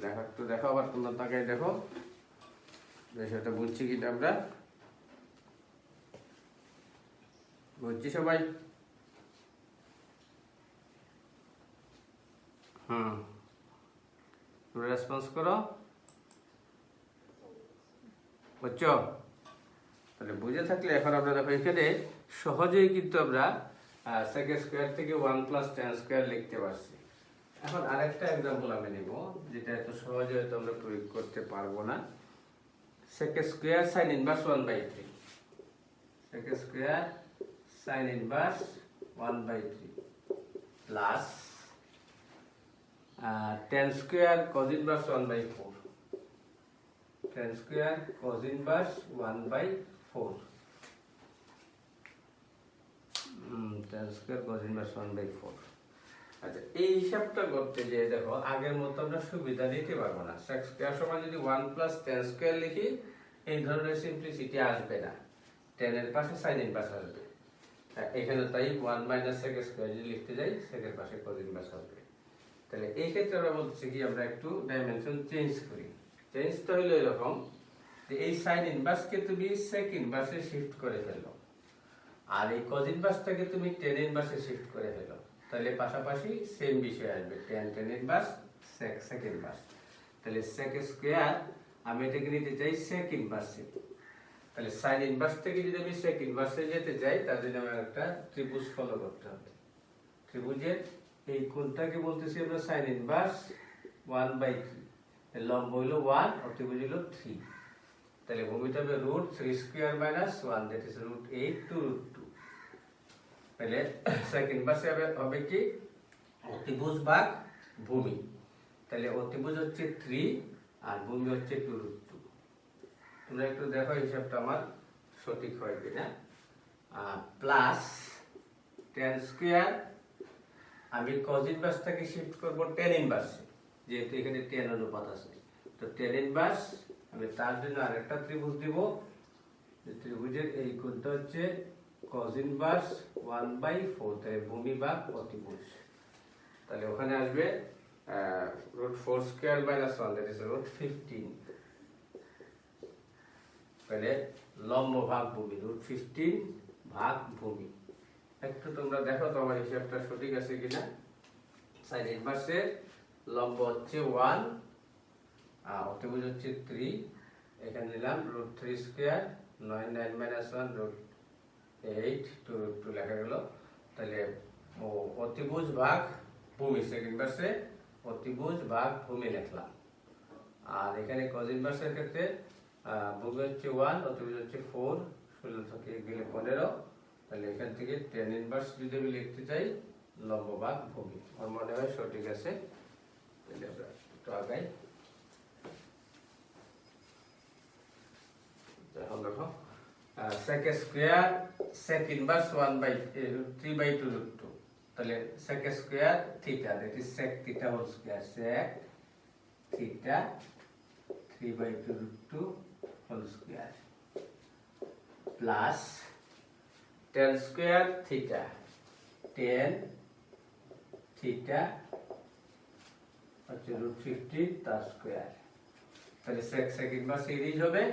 দেখো একটু দেখো, আবার তোমরা তাকাই দেখো বিষয়টা বুঝছি কিনা আমরা। বুঝছি সবাই? তোমরা রেসপন্স করো, বুঝছো? তাহলে বুঝে থাকলে এখন আমরা দেখো এখানে সহজেই কিন্তু আমরা sec স্কয়ার থেকে 1 প্লাস tan স্কয়ার লিখতে পারছি। এখন আরেকটা एग्जांपल আমি নেব, যেটা এত সহজে হয়তো আমরা প্রয়োগ করতে পারবো না। sec square sin inverse 1/3, sec square sin inverse 1/3 plus tan square cos inverse 1/4, tan square cos inverse 1/4, tan square cos inverse 1/4। আচ্ছা, এই হিসাবটা করতে যে দেখো আগের মতো আমরা সুবিধা নিতে পারবো না। sec স্কয়ার সমান যদি 1 প্লাস tan স্কয়ার লিখি এই ধরনের সিম্পলিসিটি আসবে না, tan এর পাশে sin ইনভার্স আসবে। এখানে তাই 1 মাইনাস sec স্কয়ার যদি লিখতে যাই sec এর পাশে cos ইনভার্স আসবে। তাহলে এই ক্ষেত্রে আমরা বলতেছি কি আমরা একটু ডাইমেনশন চেঞ্জ করি। চেঞ্জটা হলো এরকম যে এই sin ইনভার্স কে তুমি sec ইনভার্সে শিফট করে ফেলো, আর এই cos ইনভার্সটাকে তুমি tan ইনভার্সে শিফট করে ফেলো, তাহলে পাশাপাশি সেম বিষয় আসবে, tan ইনভার্স sec ইনভার্স। তাহলে sec স্কয়ার আমি এটাকে নিতে চাই sec ইনভার্সে, তাহলে sin ইনভার্স থেকে যদি আমি sec ইনভার্সে যেতে চাই তার জন্য আমার একটা ত্রিভুজ ফলো করতে হবে। ত্রিভুজের এই কোণটাকে বলতেছি আমরা sin ইনভার্স 1/3, লম্ব হইল 1, অতিভুজ হইল 3। তাহলে ভূমিটা হবে √3² - 1, দ্যাট ইজ √8 টু √2। তাহলে সেকেন্ড পাশে হবে কি অতিভুজ ভাগ ভূমি। তাহলে অতিভুজ হচ্ছে 3 আর ভূমি হচ্ছে 2√2। তোমরা একটু দেখো হিসাবটা আমার সঠিক হয় কিনা। প্লাস tan², আমি cos ইনভার্সটাকে শিফট করব tan ইনভার্সে, যেহেতু এখানে tan অনুপাত আছে। তো tan ইনভার্স আমি তার জন্য আরেকটা ত্রিভুজ দিব। ত্রিভুজের এই কোণটা হচ্ছে cos ইনভার্স 1/4, তাহলে ভূমি ভাগ অতিভুজ। তাহলে ওখানে আসবে √4² - 1, দ্যাট ইজ √15। তাহলে লম্ব ভাগ ভূমি, √15 ভাগ ভূমি। একটু তোমরা দেখো তো আমার হিসাবটা সঠিক আছে কিনা। সাইন ইনভার্সে লম্ব হচ্ছে 1, অতিভুজ হচ্ছে 3, এখানে নিলাম √3², 9 9 - 1 √8 টু √2 লেখা গেল। তাহলে অতিভুজ ভাগ ভূমি, সেকেন্ড ইনভার্সে অতিভুজ ভাগ ভূমি লিখলাম। আর এখানে cos ইনভার্সের ক্ষেত্রে ভূমি হচ্ছে 1, অতিভুজ হচ্ছে 4, 16 থেকে গেলে 15। তাহলে এখান থেকে tan ইনভার্স যদি আমি লিখতে চাই লম্ব ভাগ ভূমি, আমার মনে হয় সঠিক আছে। তাহলে আমরা একটু আগাই। এখন দেখো sec² sec ইনভার্স 3/2√2। তাহলে sec² theta, that is sec theta whole square, sec theta 3/2√2 whole square plus tan² theta, tan theta হচ্ছে √15 তার স্কয়ার। তাহলে sec sec ইনভার্স সিরিজ হবে,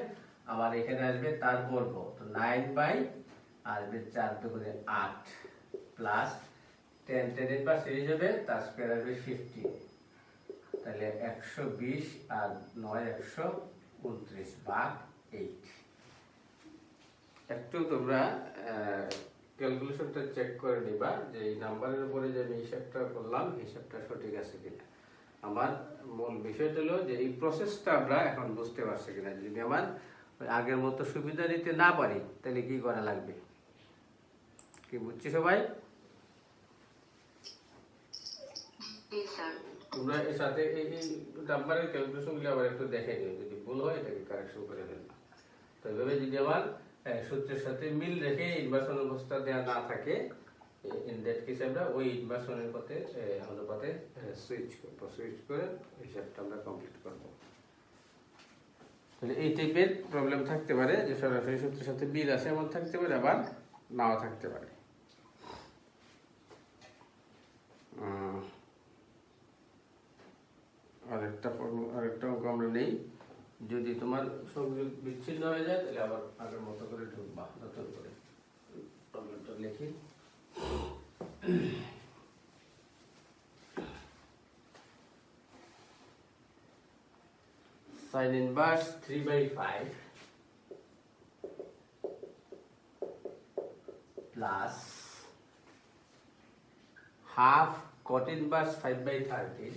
আবার এখানে আসবে তার বর্গ, তো 9 আসবে 4 দুগুণে 8 plus tan tan inverse series হবে, তার স্কয়ার আসবে 15। তাহলে 120 আর 9 129 ভাগ 8। একটু তোমরা ক্যালকুলেশনটা চেক করে নিবা যে এই নাম্বারের উপরে যে আমি হিসাবটা করলাম হিসাবটা সঠিক আছে কিনা। আমার মূল বিষয়টা হলো যে এই প্রসেসটা আমরা এখন বুঝতে পারছি কিনা। যদি আমার আগের মতো সুবিধা নিতে না পারি তাহলে কি করা লাগবে, কি বুঝছি সবাই? তোমরা এর সাথে এই নাম্বারের ক্যালকুলেশনগুলো আবার একটু দেখে নিও, যদি ভুল হয় এটাকে কারেকশন করে ফেলবা। তো এইভাবে যদি আমার সূত্রের সাথে মিল রেখে ইনভার্সন অবস্থা দেওয়া না থাকে, ইন দ্যাট কেস আমরা ওই ইনভার্সনের অনুপাতে সুইচ করব, সুইচ করে হিসাবটা আমরা কমপ্লিট করব। তাহলে এই টাইপের প্রবলেম থাকতে পারে যে সরাসরি সূত্রের সাথে মিল আছে এমন থাকতে পারে, আবার নাও থাকতে পারে। আরেকটা অঙ্ক আমরা নেই। যদি তোমার সংযোগ বিচ্ছিন্ন হয়ে যায় তাহলে আবার আগের মতো করে ঢুকবা, নতুন করে প্রবলেমটা লিখি। sin inverse 3/5 plus half cot inverse 5/13,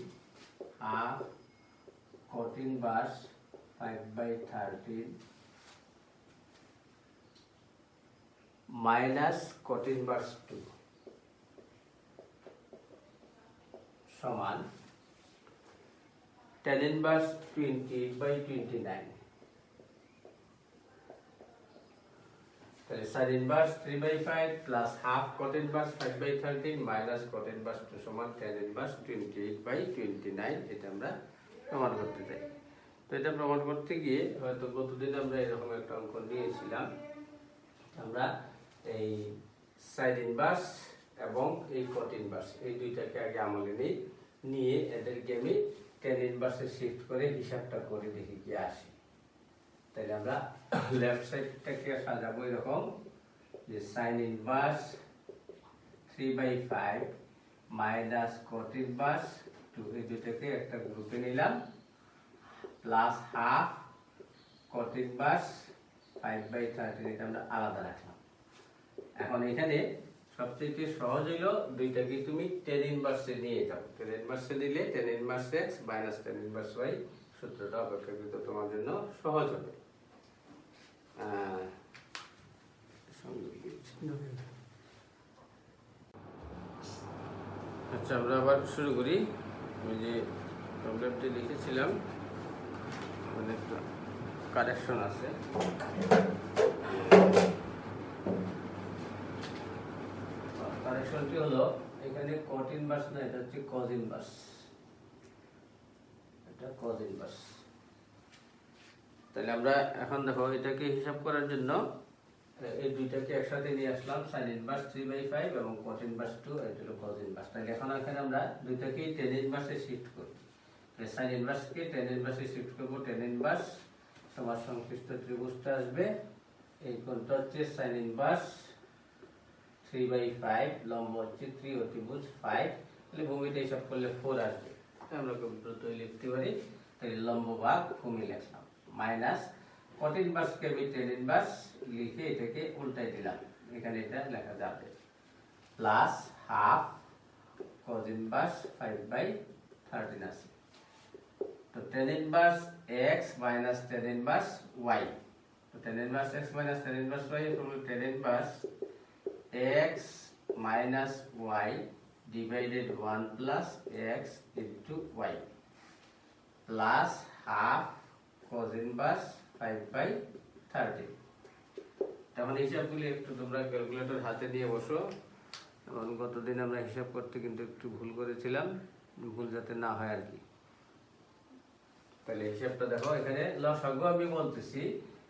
half cot inverse 5/13 minus cot inverse 2 সমান tan inverse 20/29। তাহলে sin inverse 3/5 plus half cot inverse 5/13 minus cot inverse 2 সমান tan inverse 28/29। এটা আমরা প্রমাণ করতে চাই। তো এটা প্রমাণ করতে গিয়ে হয়তো গতদিন আমরা এরকম একটা অঙ্ক নিয়েছিলাম। আমরা এই sin inverse এবং এই cot inverse এই দুইটাকে আগে আমলে নিয়ে এদেরকে আমি tan ইনভার্সে শিফট করে হিসাবটা করে দেখি কি আসে। তাহলে আমরা লেফট সাইডটাকে সাজাবো এরকম যে sin inverse 3/5 minus cot inverse 2, এই দুইটাকে একটা গ্রুপে নিলাম, প্লাস হাফ cot ইনভার্স 5/13, এটা আমরা আলাদা রাখলাম। এখন এখানে সবচেয়ে সহজ হলো দুইটাকে তুমি tan ইনভার্সে নিয়ে যাও। tan ইনভার্সে নিলে tan inverse x minus tan inverse y সূত্রটা অপেক্ষাকৃত তোমার জন্য সহজ হবে। আচ্ছা, আমরা আবার শুরু করি। আমি যে প্রবলেমটি লিখেছিলাম একটু কারেকশন আছে। কারেকশনটি হলো এখানে কট ইনভার্স না, এটা হচ্ছে কজ ইনভার্স। এটা কজ ইনভার্স। তাহলে আমরা এখন দেখো এটাকে হিসাব করার জন্য এই দুইটাকে একসাথে নিয়ে আসলাম, sin ইনভার্স 3/5 এবং cot ইনভার্স 2, এটা হলো cos ইনভার্স। তাহলে এখন এখানে আমরা দুইটাকেই tan ইনভার্সে শিফট করব। তাহলে sin ইনভার্সকে tan ইনভার্সে শিফট করব। tan ইনভার্স সমান সংশ্লিষ্ট ত্রিভুজটা আসবে, এই কোণটা হচ্ছে sin ইনভার্স 3/5, লম্ব হচ্ছে 3 ও ত্রিভুজ 5। তাহলে ভূমিটা হিসাব করলে 4 আসবে। আমরা খুব দ্রুতই লিখতে পারি। তাহলে লম্ব ভাগ ভূমি লিখলাম, মাইনাস cot ইনভার্সকে আমি tan ইনভার্স লিখে এটাকে উল্টাই দিলাম, এখানে এটা লেখা যাবে, প্লাস হাফ cos ইনভার্স 5/13 আছে। তো tan inverse x minus tan inverse y, তো tan inverse x minus tan inverse y হলো tan inverse x minus y divided 1 plus x into y plus half cos inverse 5/13। তখন হিসাবগুলি একটু তোমরা calculator হাতে নিয়ে বসো। এবং গতদিন আমরা হিসাব করতে কিন্তু একটু ভুল করেছিলাম, ভুল যাতে না হয় আর কি। তাহলে হিসাবটা দেখো, এখানে লসাগু আমি বলতেছি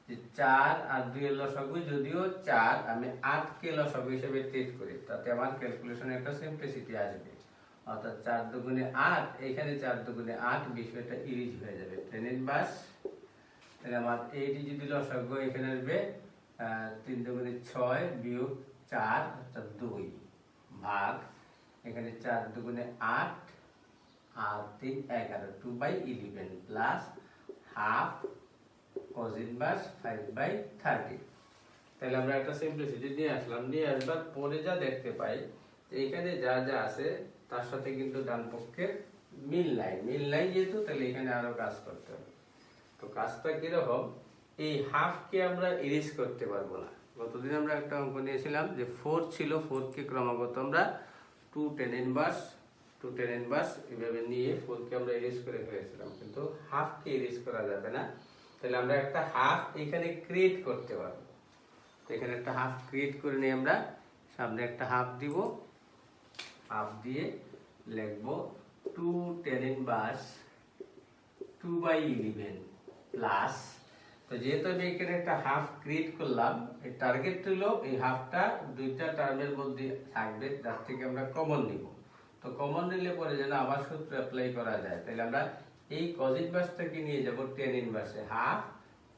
যে 4 আর 2 এর লসাগু, যদিও 4 আমি 8 কে লসাগু হিসেবে ট্রিট করি, তাতে আমার ক্যালকুলেশনে একটা সিম্পলিসিটি আসবে। অর্থাৎ 4 দুগুণে 8, এখানে 4 দুগুণে 8, বিষয়টা ইরিজ হয়ে যাবে। tan ইনভার্স, তাহলে আমার এইটি যদি লসাগু এখানে আসবে 3 দুগুণে 6 বিয়োগ 4 অর্থাৎ 2 ভাগ এখানে 4 দুগুণে 8 আর 3 11, 2/11 প্লাস হাফ cos ইনভার্স 5/13। তাহলে আমরা একটা সিম্পলিসিটি নিয়ে আসলাম। নিয়ে আসবার পরে যা দেখতে পাই যে এখানে যা যা আছে তার সাথে কিন্তু ডান পক্ষের মিল নাই যেহেতু, তাহলে এখানে আরো কাজ করতে হবে। তো কাজটা কিরকম, এই হাফকে আমরা ইরেজ করতে পারবো না। গতদিন আমরা একটা অঙ্ক নিয়েছিলাম যে 4 ছিল, 4 কে ক্রমাগত আমরা 2 tan ইনভার্স এভাবে নিয়ে 4 কে আমরা ইরেজ করে ফেলেছিলাম, কিন্তু হাফ কে ইরেজ করা যাবে না। তাহলে আমরা একটা হাফ এখানে ক্রিয়েট করতে পারবো। তো এখানে একটা হাফ ক্রিয়েট করে নিয়ে আমরা সামনে একটা হাফ দিব, হাফ দিয়ে লিখবো 2 tan ইনভার্স 2/11 প্লাস, তো যেহেতু আমি এখানে একটা হাফ ক্রিয়েট করলাম, এই টার্গেট হলো এই হাফটা দুইটা টার্মের মধ্যে থাকবে, যার থেকে আমরা কমন নিব। তো কমন নিলে পরে যেন আবার সূত্র অ্যাপ্লাই করা যায়, তাহলে আমরা এই cos ইনভার্সটাকে নিয়ে যাব tan ইনভার্সে, হাফ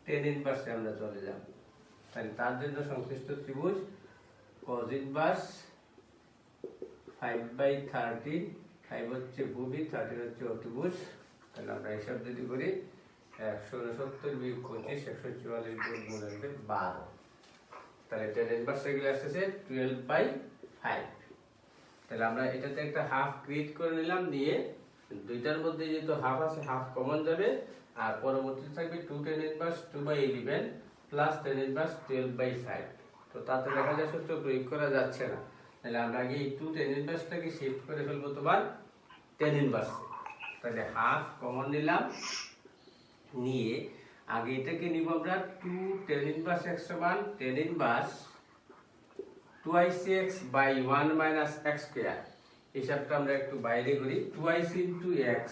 tan ইনভার্সে আমরা চলে যাব। তাহলে তার জন্য সংশ্লিষ্ট ত্রিভুজ cos ইনভার্স 5/13, 5 হচ্ছে ভূমি, 13 হচ্ছে অতিভুজ। তাহলে আমরা হিসাব যদি করি 169 বিয়োগ 25, 144 বিয়োগ 3 আসবে 12। তাহলে tan ইনভার্স এগুলো আসছে 12/5। তাহলে আমরা এটাতে একটা হাফ ক্রিয়েট করে নিলাম, নিয়ে দুইটার মধ্যে যেহেতু হাফ আছে হাফ কমন যাবে, আর পরবর্তীতে থাকবে 2 tan inverse 2/11 plus tan inverse 12/5। তো তাতে দেখা যায় সূত্র প্রয়োগ করা যাচ্ছে না। তাহলে আমরা আগে এই 2 tan ইনভার্সটাকে শিফট করে ফেলবো তোমার tan ইনভার্সে। তাহলে হাফ কমন নিলাম, নিয়ে আগে এটাকে নিব আমরা 2 tan ইনভার্স x সমান tan inverse 2x by 1 minus x square. হিসাবটা আমরা একটু বাইরে করি, 2x into x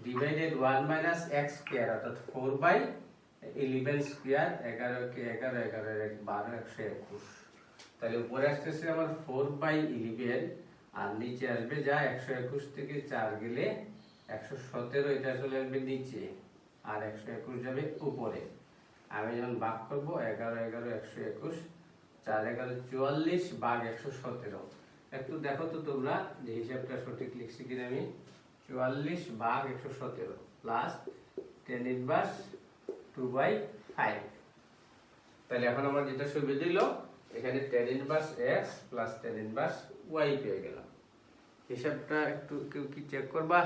divided 1 minus x square, অর্থাৎ 4/11 স্কয়ার, 11 কে 11, 11 এর 12, 121। তাহলে উপরে আসতেছে আমার 4/11 আর নিচে আসবে যা 121 থেকে 4 গেলে 117, এটা চলে আসবে নিচে আর 121 যাবে উপরে। আমি যখন ভাগ করব 11, 11, 121, 4, 11, 44 ভাগ 117। একটু দেখো তো তোমরা যে হিসাবটা সঠিক লিখছি কিনা আমি। 44 ভাগ 117 প্লাস tan ইনভার্স 2/5। তাহলে এখন আমার যেটা সুবিধা দিল, এখানে tan inverse x plus tan inverse y পেয়ে গেলাম। হিসাবটা একটু কেউ কি চেক করবা?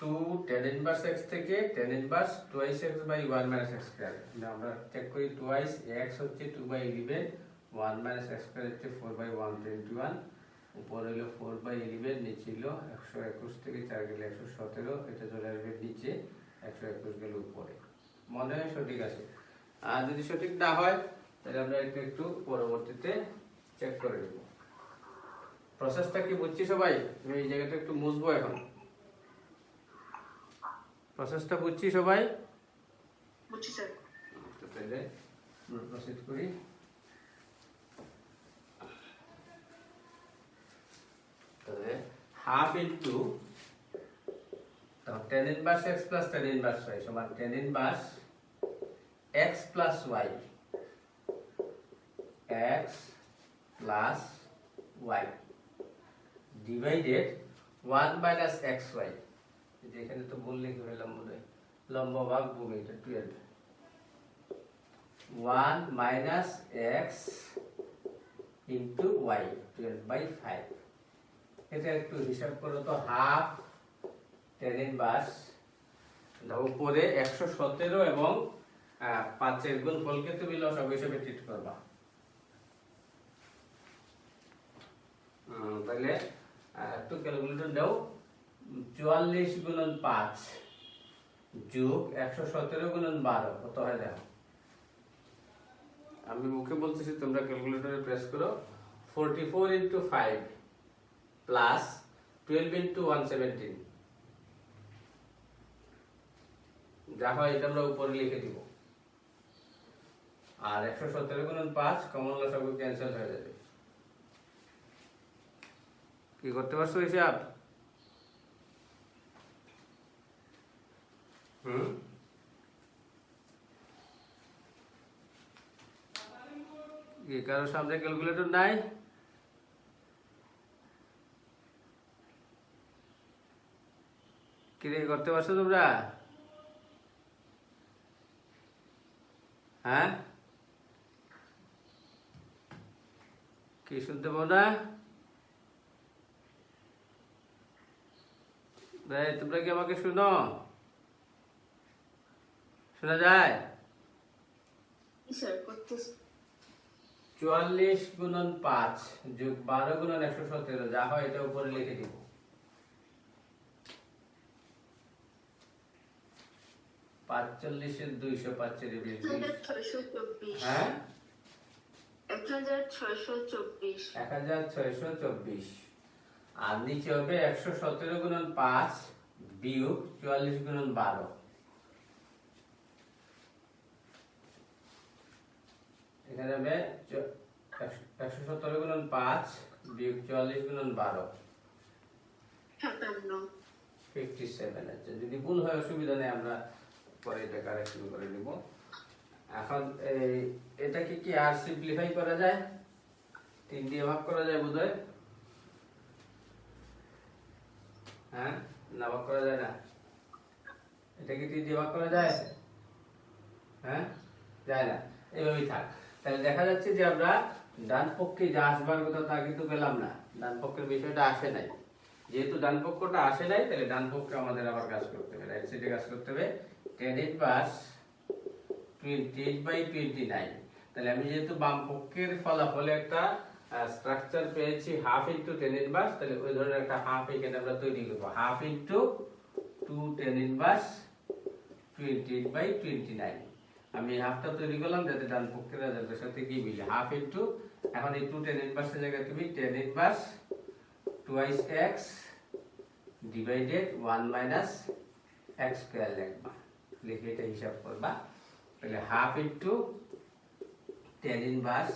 2 tan ইনভার্স x থেকে tan inverse 2x by 1 minus x square. আমরা চেক করি 2x হচ্ছে 2/11, 1 মাইনাস x স্কয়ার হচ্ছে 4/121, উপর হলো 4/11, নিচে হলো 121 থেকে 4 গেলে 117, এটা চলে আসবে নিচে, 121 গেলে উপরে। মনে হয় সঠিক আছে। আর যদি সঠিক না হয় তাহলে আমরা একটু পরবর্তীতে চেক করে নেব। প্রসেসটা কি বুঝছি সবাই? আমি এই জায়গাটা একটু মুছবো এখন। প্রসেসটা বুঝছি সবাই? বুঝছি স্যার। তো তাহলে আমরা প্রসিড করি। তাহলে half into tan inverse x plus tan inverse y সমান tan inverse x plus y, x plus y divided 1 minus xy। এখানে তো ভুল লিখে ফেললাম মনে হয়, লম্ব ভাগ ভূমি, এটা 12, 1 মাইনাস x ইন্টু y, 12/5। এটা একটু হিসাব করো তো, হাফ tan ইনভার্স উপরে 117 এবং 5 এর গুণফলকে তুমি লসাগু হিসেবে ট্রিট করবা। তাহলে একটু ক্যালকুলেটর দাও, 44 গুণন 5 যোগ 117 গুণন 12 কত হয় দেখো। আমি মুখে বলতেছি, তোমরা ক্যালকুলেটরে প্রেস করো। 44 ইন্টু 5 প্লাস 12 ইন্টু 117, যা হয় এটা আমরা উপরে লিখে দিব। আর 117 গুণন 5 কমন লসাগু ক্যান্সেল হয়ে যাবে। কি করতে পারছো হিসাব? কি কারো সামনে ক্যালকুলেটর নাই? কি করতে পারছো তোমরা? হ্যাঁ, কি শুনতে পাও না? তোমরা কি আমাকে শুনো? শোনা যায়? 44 গুণন 5 যোগ 12 গুণন 117, যা হয় এটা উপরে লিখে দিব। 45 এর 200, 5 এর 20, হ্যাঁ 1624, আর নিচে হবে 117 গুণন 5 বিয়োগ 44 গুণন 12। এখানে হবে 117 গুণন 5 বিয়োগ 44 গুণন 12, 57 আছে। যদি ভুল হয় অসুবিধা নেই, আমরা পরে এটা কারেকশন করে নিব। এখন এটাকে কি আর সিম্পলিফাই করা যায়? 3 দিয়ে ভাগ করা যায় বোধহয়, হ্যাঁ না ভাগ করা যায় না? এটাকে 3 দিয়ে ভাগ করা যায়? হ্যাঁ যায় না, এভাবেই থাক। তাহলে দেখা যাচ্ছে যে আমরা ডান পক্ষে যা আসবার কথা তা কিন্তু পেলাম না, ডান পক্ষের বিষয়টা আসে নাই। যেহেতু ডান পক্ষটা আসে নাই, তাহলে ডান পক্ষে আমাদের আবার কাজ করতে হবে, রাইট সাইডে কাজ করতে হবে। tan ইনভার্স 28/29, তাহলে আমি যেহেতু বাম পক্ষের ফলাফলে একটা স্ট্রাকচার পেয়েছি হাফ ইনটু tan ইনভার্স, তাহলে ওই ধরনের একটা হাফ এখানে আমরা তৈরি করব। Half into 2 tan inverse 28/29। আমি হাফটা তৈরি করলাম যাতে ডান পক্ষের রেজাল্টের সাথে কি মিলে। হাফ ইনটু, এখন এই 2 tan ইনভার্সের জায়গায় তুমি tan inverse 2x divided 1 minus x square লিখবা, লিখে এটা হিসাব করবা। তাহলে হাফ ইনটু tan ইনভার্স,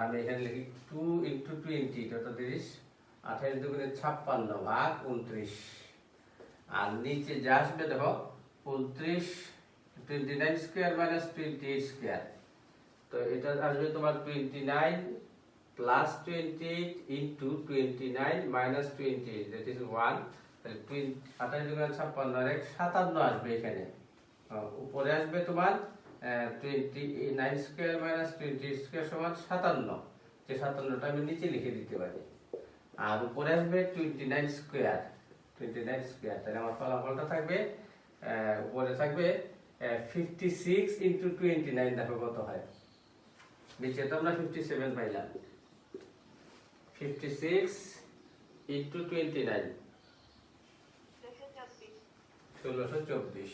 আমি এখানে লিখি 2 ইনটু 20 কত 30, 28 দুগুণে 56 ভাগ 29, আর নিচে যা আসবে দেখো 29 স্কয়ার মাইনাস 28 স্কয়ার, তো এটা আসবে তোমার 29 plus 28 into 29 minus 28, that is 1। তাহলে 28 দুগুণে 56 আর 57 আসবে এখানে। উপরে আসবে তোমার 29 স্কয়ার মাইনাস 28 স্কয়ার সমান 57, যে 57টা আমি নিচে লিখে দিতে পারি। আর উপরে আসবে 29 স্কয়ার, 29 স্কয়ার। তাহলে আমার ফলাফলটা থাকবে উপরে থাকবে 56 ইনটু 29, দেখো কত হয়। নিচে তো আমরা 57 পাইলাম। 56 ইনটু 29 1624।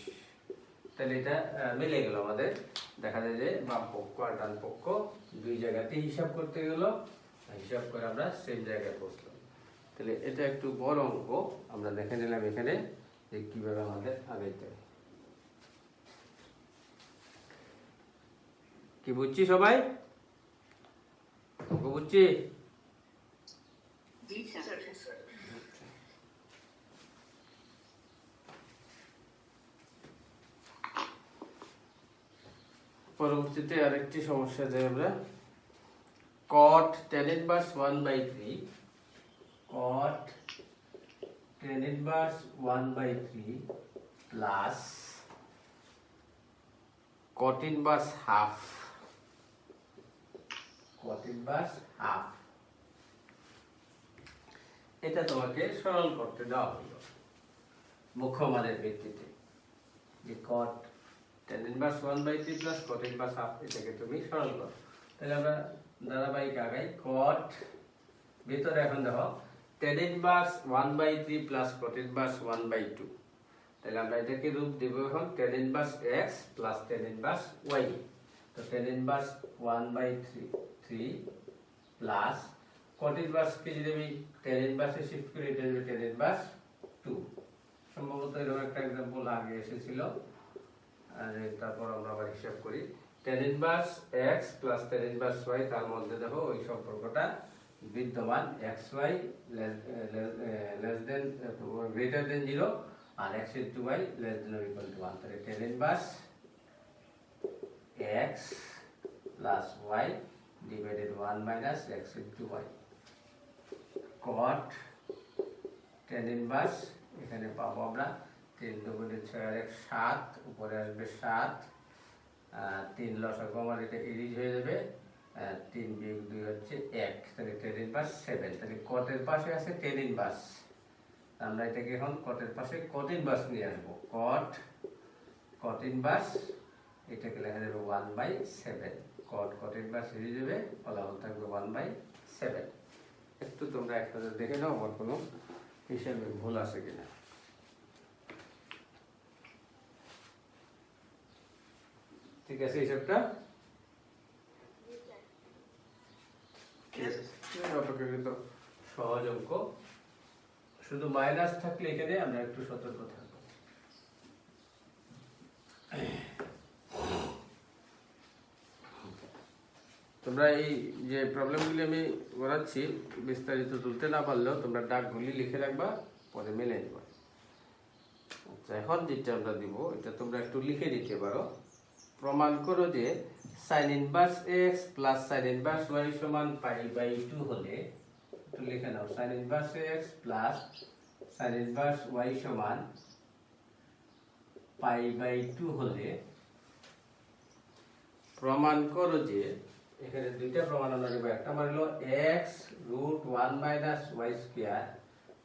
তাহলে এটা মিলে গেল আমাদের। দেখা যায় যে বাম পক্ষ আর ডান পক্ষ দুই জায়গাতেই হিসাব করতে গেল, হিসাব করে আমরা সেম জায়গায় পৌঁছলাম। তাহলে এটা একটু বড় অঙ্ক, আমরা দেখে নিলাম এখানে যে কিভাবে আমাদের আগাইতে হয়। কি বুঝছি সবাই? অঙ্ক বুঝছি? জি স্যার। পরবর্তীতে আরেকটি সমস্যা দেয় আমরা cot tan inverse 1/3 cot tan inverse 1/3 plus cot inverse half cot inverse half। এটা তোমাকে সরল করতে দেওয়া হলো মুখ্য মানের ভিত্তিতে, যে cot tan inverse 1/3 plus cot inverse half, এটাকে তুমি সরল করো। তাহলে আমরা ধারাবাহিক আগাই। cot ভিতরে এখন দেখো tan inverse 1/3 plus cot inverse 1/2, তাহলে আমরা এটাকে রূপ দেব এখন tan inverse x plus tan inverse y। তো tan inverse 1/3 plus cot inverse কে যদি আমি tan inverse এ শিফট করি, এটা হবে tan inverse 2। সম্ভবত এরকম একটা एग्जांपल আগে এসেছিল, আর তারপর আমরা আবার হিসাব করি tan inverse x plus tan inverse y, তার মধ্যে দেখো ওই সম্পর্কটা বিদ্যমান, xy less than greater than 0 R x into y less than or equal to 1। তাহলে tan inverse x plus y divided 1 minus x into y cot tan inverse, এখানে পাবো আমরা 3 দুগুণে 6 আর 1 7, উপরে আসবে 7, 3 লসাগু আমার এটা এরিজ হয়ে যাবে, 3 বিয়োগ 2 হচ্ছে 1, তাহলে tan inverse 7। তাহলে cot এর পাশে আছে tan inverse, আমরা এটাকে এখন cot এর পাশে cot inverse নিয়ে আসবো। cot inverse এটাকে লেখা যাবে 1/7, cot inverse এরিজ যাবে, ফলাফল থাকবে 1/7। একটু তোমরা একসাথে দেখে নাও আমার কোনো হিসাবে ভুল আছে কিনা। ঠিক আছে হিসাবটা? অপেক্ষাকৃত সহজ অঙ্ক, শুধু মাইনাস থাকলে এখানে আমরা একটু সতর্ক থাকবো। তোমরা এই যে প্রবলেমগুলি আমি করাচ্ছি বিস্তারিত তুলতে না পারলেও তোমরা ডাকগুলি লিখে রাখবা, পরে মেলে নেবা। আচ্ছা, এখন যেটা আমরা দিব এটা তোমরা একটু লিখে দিতে পারো। প্রমাণ করো যে sin inverse x plus sin inverse y সমান π/2 হলে, একটু লিখে নাও, sin inverse x plus sin inverse y সমান π/2 হলে প্রমাণ করো যে, এখানে দুইটা প্রমাণ আমরা নেব। একটা মানে হলো x root 1 minus y square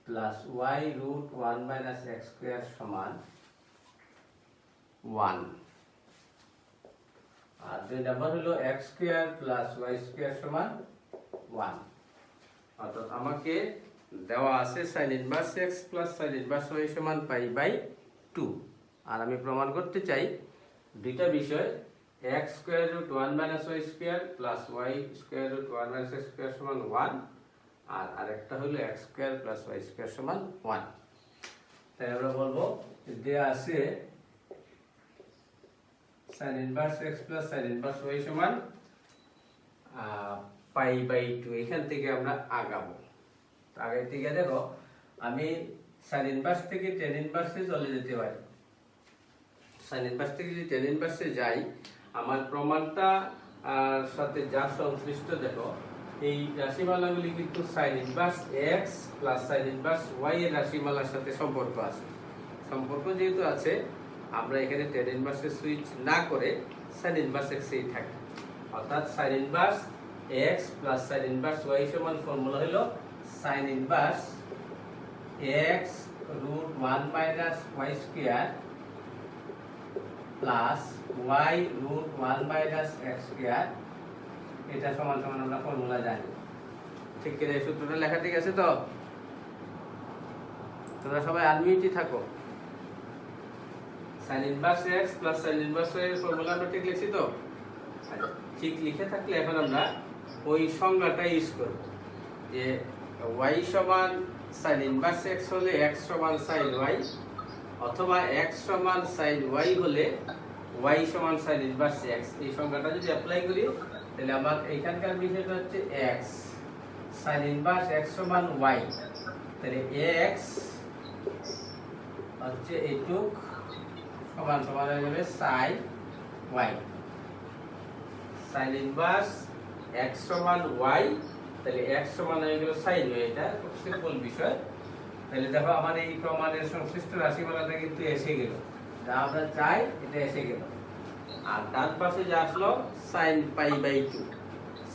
plus y root 1 minus x square সমান 1, আর দুই নাম্বার হলো x square plus y square সমান 1। অর্থাৎ আমাকে দেওয়া আছে sin inverse x plus sin inverse y সমান π/2, আর আমি প্রমাণ করতে চাই দুইটা বিষয়, x square root 1 minus y square plus y square root 1 minus x square সমান 1, আর আরেকটা হলো x square plus y square সমান 1। তাই আমরা বলবো দেয়া আছে sin inverse x plus sin inverse y সমান π/2। এখান থেকে আমরা আগাবো। আগে থেকে দেখো আমি sin inverse থেকে tan inverse এ চলে যেতে পারি। sin inverse থেকে যদি tan inverse এ যাই, আমার প্রমাণটা সাথে যা সংশ্লিষ্ট দেখো, এই রাশিমালাগুলি কিন্তু sin inverse x plus sin inverse y এর রাশিমালার সাথে সম্পর্ক আছে। সম্পর্ক যেহেতু আছে, আমরা এখানে tan inverse এ সুইচ না করে sin inverse x এই থাকি। অর্থাৎ sin inverse x plus sin inverse y সমান ফর্মুলা হলো sin inverse x root 1 minus y square plus y root 1 minus x square, এটা সমান সমান আমরা ফর্মুলা জানি। ঠিক কিনা? এই সূত্রটা লেখা ঠিক আছে তো? তোমরা সবাই আনমিউটই থাকো। sin inverse x plus sin inverse y এর ফর্মুলা আমরা ঠিক লিখছি তো? ঠিক লিখে থাকলে এখন আমরা ওই সংজ্ঞাটা ইউজ করব যে y সমান sin ইনভার্স x হলে x সমান sin y, অথবা x সমান sin y হলে y সমান sin ইনভার্স x। এই সংজ্ঞাটা যদি অ্যাপ্লাই করি তাহলে আমার এখানকার বিষয়টা হচ্ছে x sin ইনভার্স x সমান y, তাহলে x হচ্ছে এইটুক সমান সমান হয়ে যাবে sin y, sin inverse x সমান y, তাহলে x সমান হয়ে গেল sin y। এটা খুব সিম্পল বিষয়। তাহলে দেখো আমার এই প্রমাণের সংশ্লিষ্ট রাশিমালাটা কিন্তু এসে গেল, যা আমরা চাই এটা এসে গেল। আর ডান পাশে যা আসলো sin pi by 2,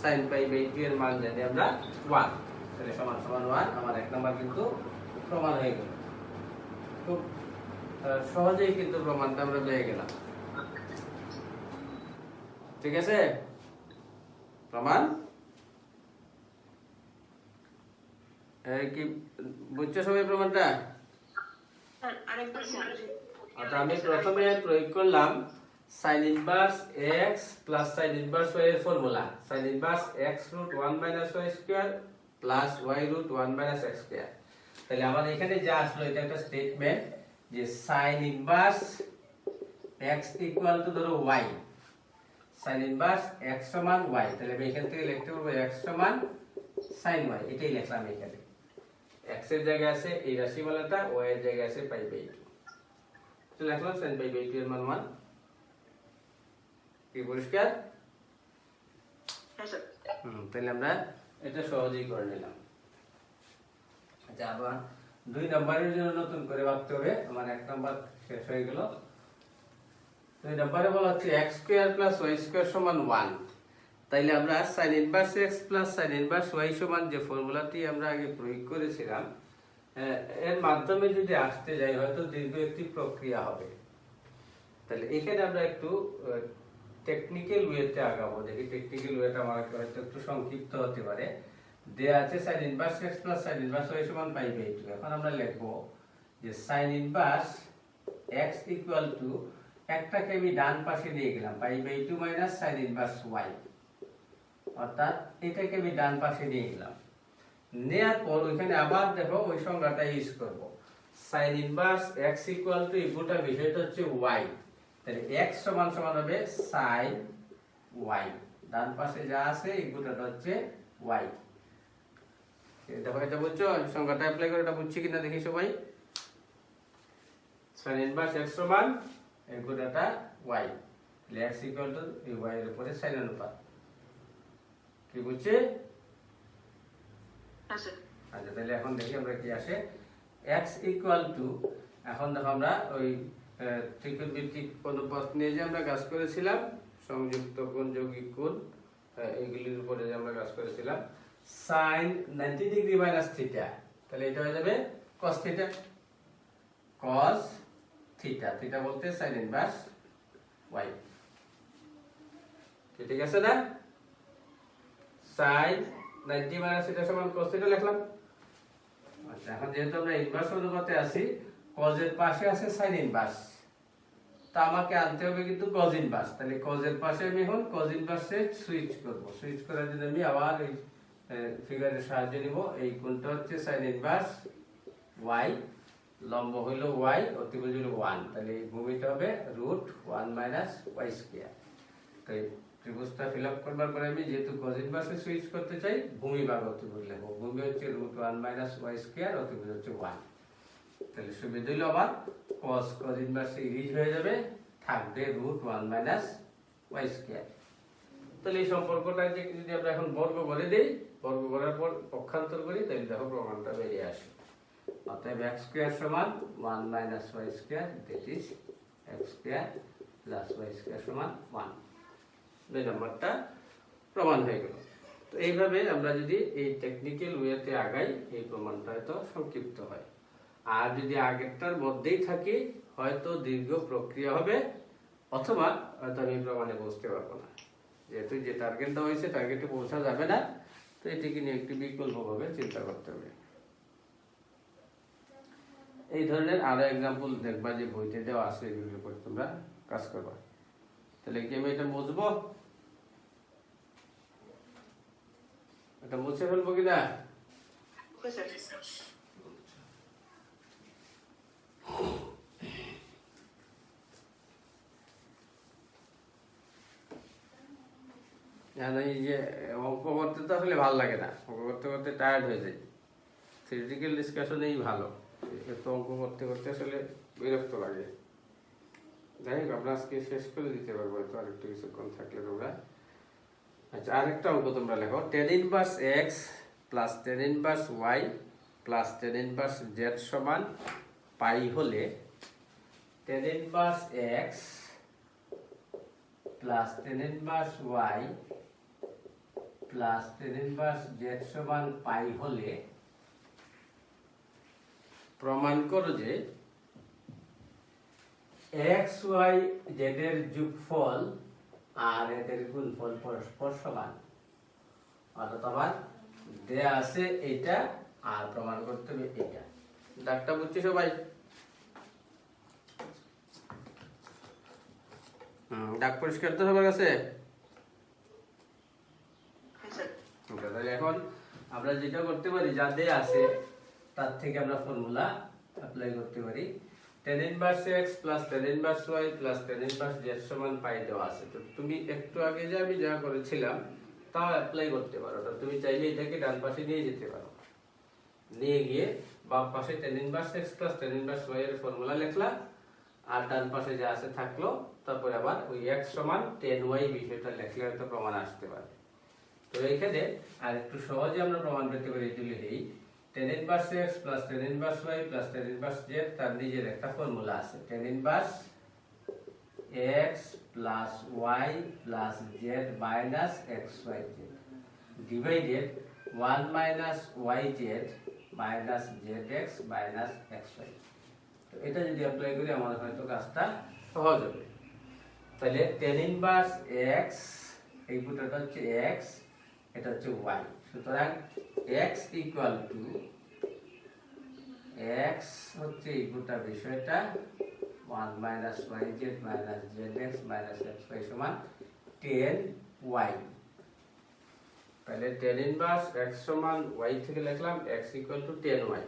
sin pi by 2 এর মান জানি আমরা 1, তাহলে সমান সমান 1। আমার এক নাম্বার কিন্তু প্রমাণ হয়ে গেল। খুব সহজেই কিন্তু প্রমাণটা আমরা পেয়ে গেলাম। ঠিক আছে? প্রমাণ কি বুঝছো সবাই প্রমাণটা? আরেকবার স্যার। আচ্ছা, আমি প্রথমে প্রয়োগ করলাম sin inverse x plus sin inverse y এর formula, sin inverse x root 1 minus y square plus y root 1 minus x square. তাহলে আমার এখানে যা আসলো এটা একটা স্টেটমেন্ট যে sin inverse x equal two ধরো y, sin ইনভার্স x সমান y, তাহলে আমি এখান থেকে লিখতে পারবো x সমান sin y। এটাই লিখলাম এখানে। x এর জায়গায় আছে এই রাশিমালাটা, y এর জায়গায় আছে পাই বাই 2, তো লিখলাম sin পাই বাই 2 এর মান 1। কি পরিষ্কার? হ্যাঁ স্যার। তাহলে আমরা এটা সহজেই করে নিলাম। আচ্ছা, আবার 2 নম্বরের জন্য নতুন করে ভাবতে হবে। আমার 1 নাম্বার শেষ হয়ে গেল। 2 নম্বরে বলা হচ্ছে x square plus y square সমান 1। তাইলে আমরা sin inverse x plus sin inverse y সমান যে ফর্মুলাটি আমরা আগে প্রয়োগ করেছিলাম এর মাধ্যমে যদি আসতে যাই হয়তো দীর্ঘ একটি প্রক্রিয়া হবে। তাহলে এখানে আমরা একটু টেকনিক্যাল ওয়েতে আগাবো। দেখি টেকনিক্যাল ওয়েটা আমার হয়তো একটু সংক্ষিপ্ত হতে পারে। দেয়া আছে sin inverse x plus sin inverse y সমান পাই বাই 2। এখন আমরা লিখব যে sin inverse x equal to, একটাকে আমি ডান পাশে নিয়ে গেলাম pi by 2 minus sin inverse y, অর্থাৎ এটাকে আমি ডান পাশে নিয়ে গেলাম। নেয়ার পর ওইখানে আবার দেখো ওই সংজ্ঞাটা ইউজ করব, sin inverse x equal two এই গোটা বিষয়টা হচ্ছে y, তাহলে x সমান সমান হবে sin y, ডান পাশে যা আছে এই গোটাটা হচ্ছে y। দেখো এটা বুঝছো? সংজ্ঞাটা অ্যাপ্লাই করে এটা বুঝছি কিনা দেখি সবাই। sin ইনভার্স x সমান এই গোটাটা y, তাহলে x ইকুয়াল টু এই y এর উপরে sin অনুপাত। কি বুঝছে? হ্যাঁ স্যার। আচ্ছা, তাহলে এখন দেখি আমরা কি আসে। x ইকুয়াল টু, এখন দেখো আমরা ওই ত্রিকোণমিতিক অনুপাত নিয়ে যে আমরা কাজ করেছিলাম, সংযুক্ত কোণ যৌগিক কোণ, এইগুলির উপরে যে আমরা কাজ করেছিলাম, sin 90 ডিগ্রি মাইনাস থিটা, তাহলে এটা হয়ে যাবে cos theta. cos theta, theta বলতে sin ইনভার্স y। ঠিক আছে না? sin 90 মাইনাস থিটা সমান cos থিটা লিখলাম। আচ্ছা, এখন যেহেতু আমরা ইনভার্স অনুপাতে আছি, cos এর পাশে আছে sin ইনভার্স, তা আমাকে আনতে হবে কিন্তু cos ইনভার্স। তাহলে cos এর পাশে আমি এখন cos ইনভার্সে সুইচ করব। সুইচ করার জন্য আমি আবার এই ফিগারের সাহায্য নিব। এই কোণটা হচ্ছে sin ইনভার্স y, লম্ব হইল y, অতিভুজ হইল 1, তাহলে এই ভূমিটা হবে রুট 1 মাইনাস y স্কয়ার। তো এই ত্রিভুজটা ফিল আপ করবার পরে আমি যেহেতু cos ইনভার্সে সুইচ করতে চাই, ভূমি ভাগ অতিভুজ লিখব। ভূমি হচ্ছে রুট 1 মাইনাস y স্কয়ার, অতিভুজ হচ্ছে 1। তাহলে সুবিধা হইল আমার cos ইনভার্সে ইরিজ হয়ে যাবে, থাকবে রুট 1 মাইনাস y স্কয়ার। তাহলে এই সম্পর্কটাকে যদি আমরা এখন বর্গ করে দেই, বর্গ করার পর পক্ষান্তর করি, তাহলে দেখো প্রমাণটা বেরিয়ে আসে। অতএব x স্কয়ার সমান 1 minus y square, that is x square plus y square সমান 1। 2 নম্বরটা প্রমাণ হয়ে গেল। তো এইভাবে আমরা যদি এই টেকনিক্যাল ওয়েতে আগাই, এই প্রমাণটা হয়তো সংক্ষিপ্ত হয়। আর যদি আগেরটার মধ্যেই থাকে হয়তো দীর্ঘ প্রক্রিয়া হবে, অথবা হয়তো আমি প্রমাণে বুঝতে পারবো না, যেহেতু যে টার্গেট দেওয়া হয়েছে টার্গেটে পৌঁছা যাবে না, তো এটিকে নিয়ে একটি বিকল্পভাবে চিন্তা করতে হবে। এই ধরনের আরো এক্সাম্পল দেখবা যে বইতে দেওয়া আছে, এগুলোর উপর তোমরা কাজ করবা। তাহলে কি আমি এটা বুঝবো, এটা মুছে ফেলবো কিনা? Okay sir. এই যে অঙ্ক করতে তো আসলে ভালো লাগে না, অঙ্ক করতে করতে টায়ার্ড হয়ে যায়। থিওরিটিক্যাল ডিসকাশনেই ভালো, এত অঙ্ক করতে করতে আসলে বিরক্ত লাগে। যাই হোক, আমরা আজকে শেষ করে দিতে পারবো হয়তো আরেকটু কিছুক্ষণ থাকলে তোমরা। আচ্ছা, আরেকটা অঙ্ক তোমরা লেখো, tan inverse x plus tan inverse y plus tan inverse z সমান পাই হলে tan inverse x plus tan inverse y plus tan inverse z সমান পাই হলে প্রমাণ করো যে এক্স ওয়াই জেড এর যোগফল আর এদের গুণফল পরস্পর সমান। অর্থাৎ আমার দেয়া আছে এটা, আর প্রমাণ করতে হবে এটা। দাগটা বুঝছি সবাই? দাগ পরিষ্কার তো সবার কাছে? হ্যাঁ স্যার। তাহলে এখন আমরা যেটা করতে পারি, যা দেয়া আছে তার থেকে আমরা ফর্মুলা অ্যাপ্লাই করতে পারি। tan inverse x plus tan inverse y plus tan inverse z সমান পাই দেওয়া আছে। তো তুমি একটু আগে যে আমি যা করেছিলাম তাও অ্যাপ্লাই করতে পারো। তো তুমি চাইলে এটাকে ডান পাশে নিয়ে যেতে পারো, নিয়ে গিয়ে বাম পাশে tan inverse x plus tan inverse y এর ফর্মুলা লিখলা, আর ডান পাশে যা আছে থাকলো, তারপরে আবার ওই x সমান tan y বিষয়টা লিখলে হয়তো প্রমাণ আসতে পারে। তো এইখানে আর একটু সহজে আমরা প্রমাণ পেতে পারি, এটি লিখেই tan inverse x plus tan inverse y plus tan inverse z তার নিজের একটা ফর্মুলা আছে, tan inverse x plus y plus z minus xyz divided 1 minus yz minus zx minus xy। তো এটা যদি অ্যাপ্লাই করি আমাদের হয়তো কাজটা সহজ হবে। তাহলে tan ইনভার্স x, এই পুরোটা হচ্ছে x, এটা হচ্ছে y। সুতরাং x ইকুয়াল টু x হচ্ছে এই গোটা বিষয়টা 1 minus yz minus zx minus xy সমান tan y। তাহলে tan ইনভার্স x সমান y থেকে লিখলাম x equal two tan y।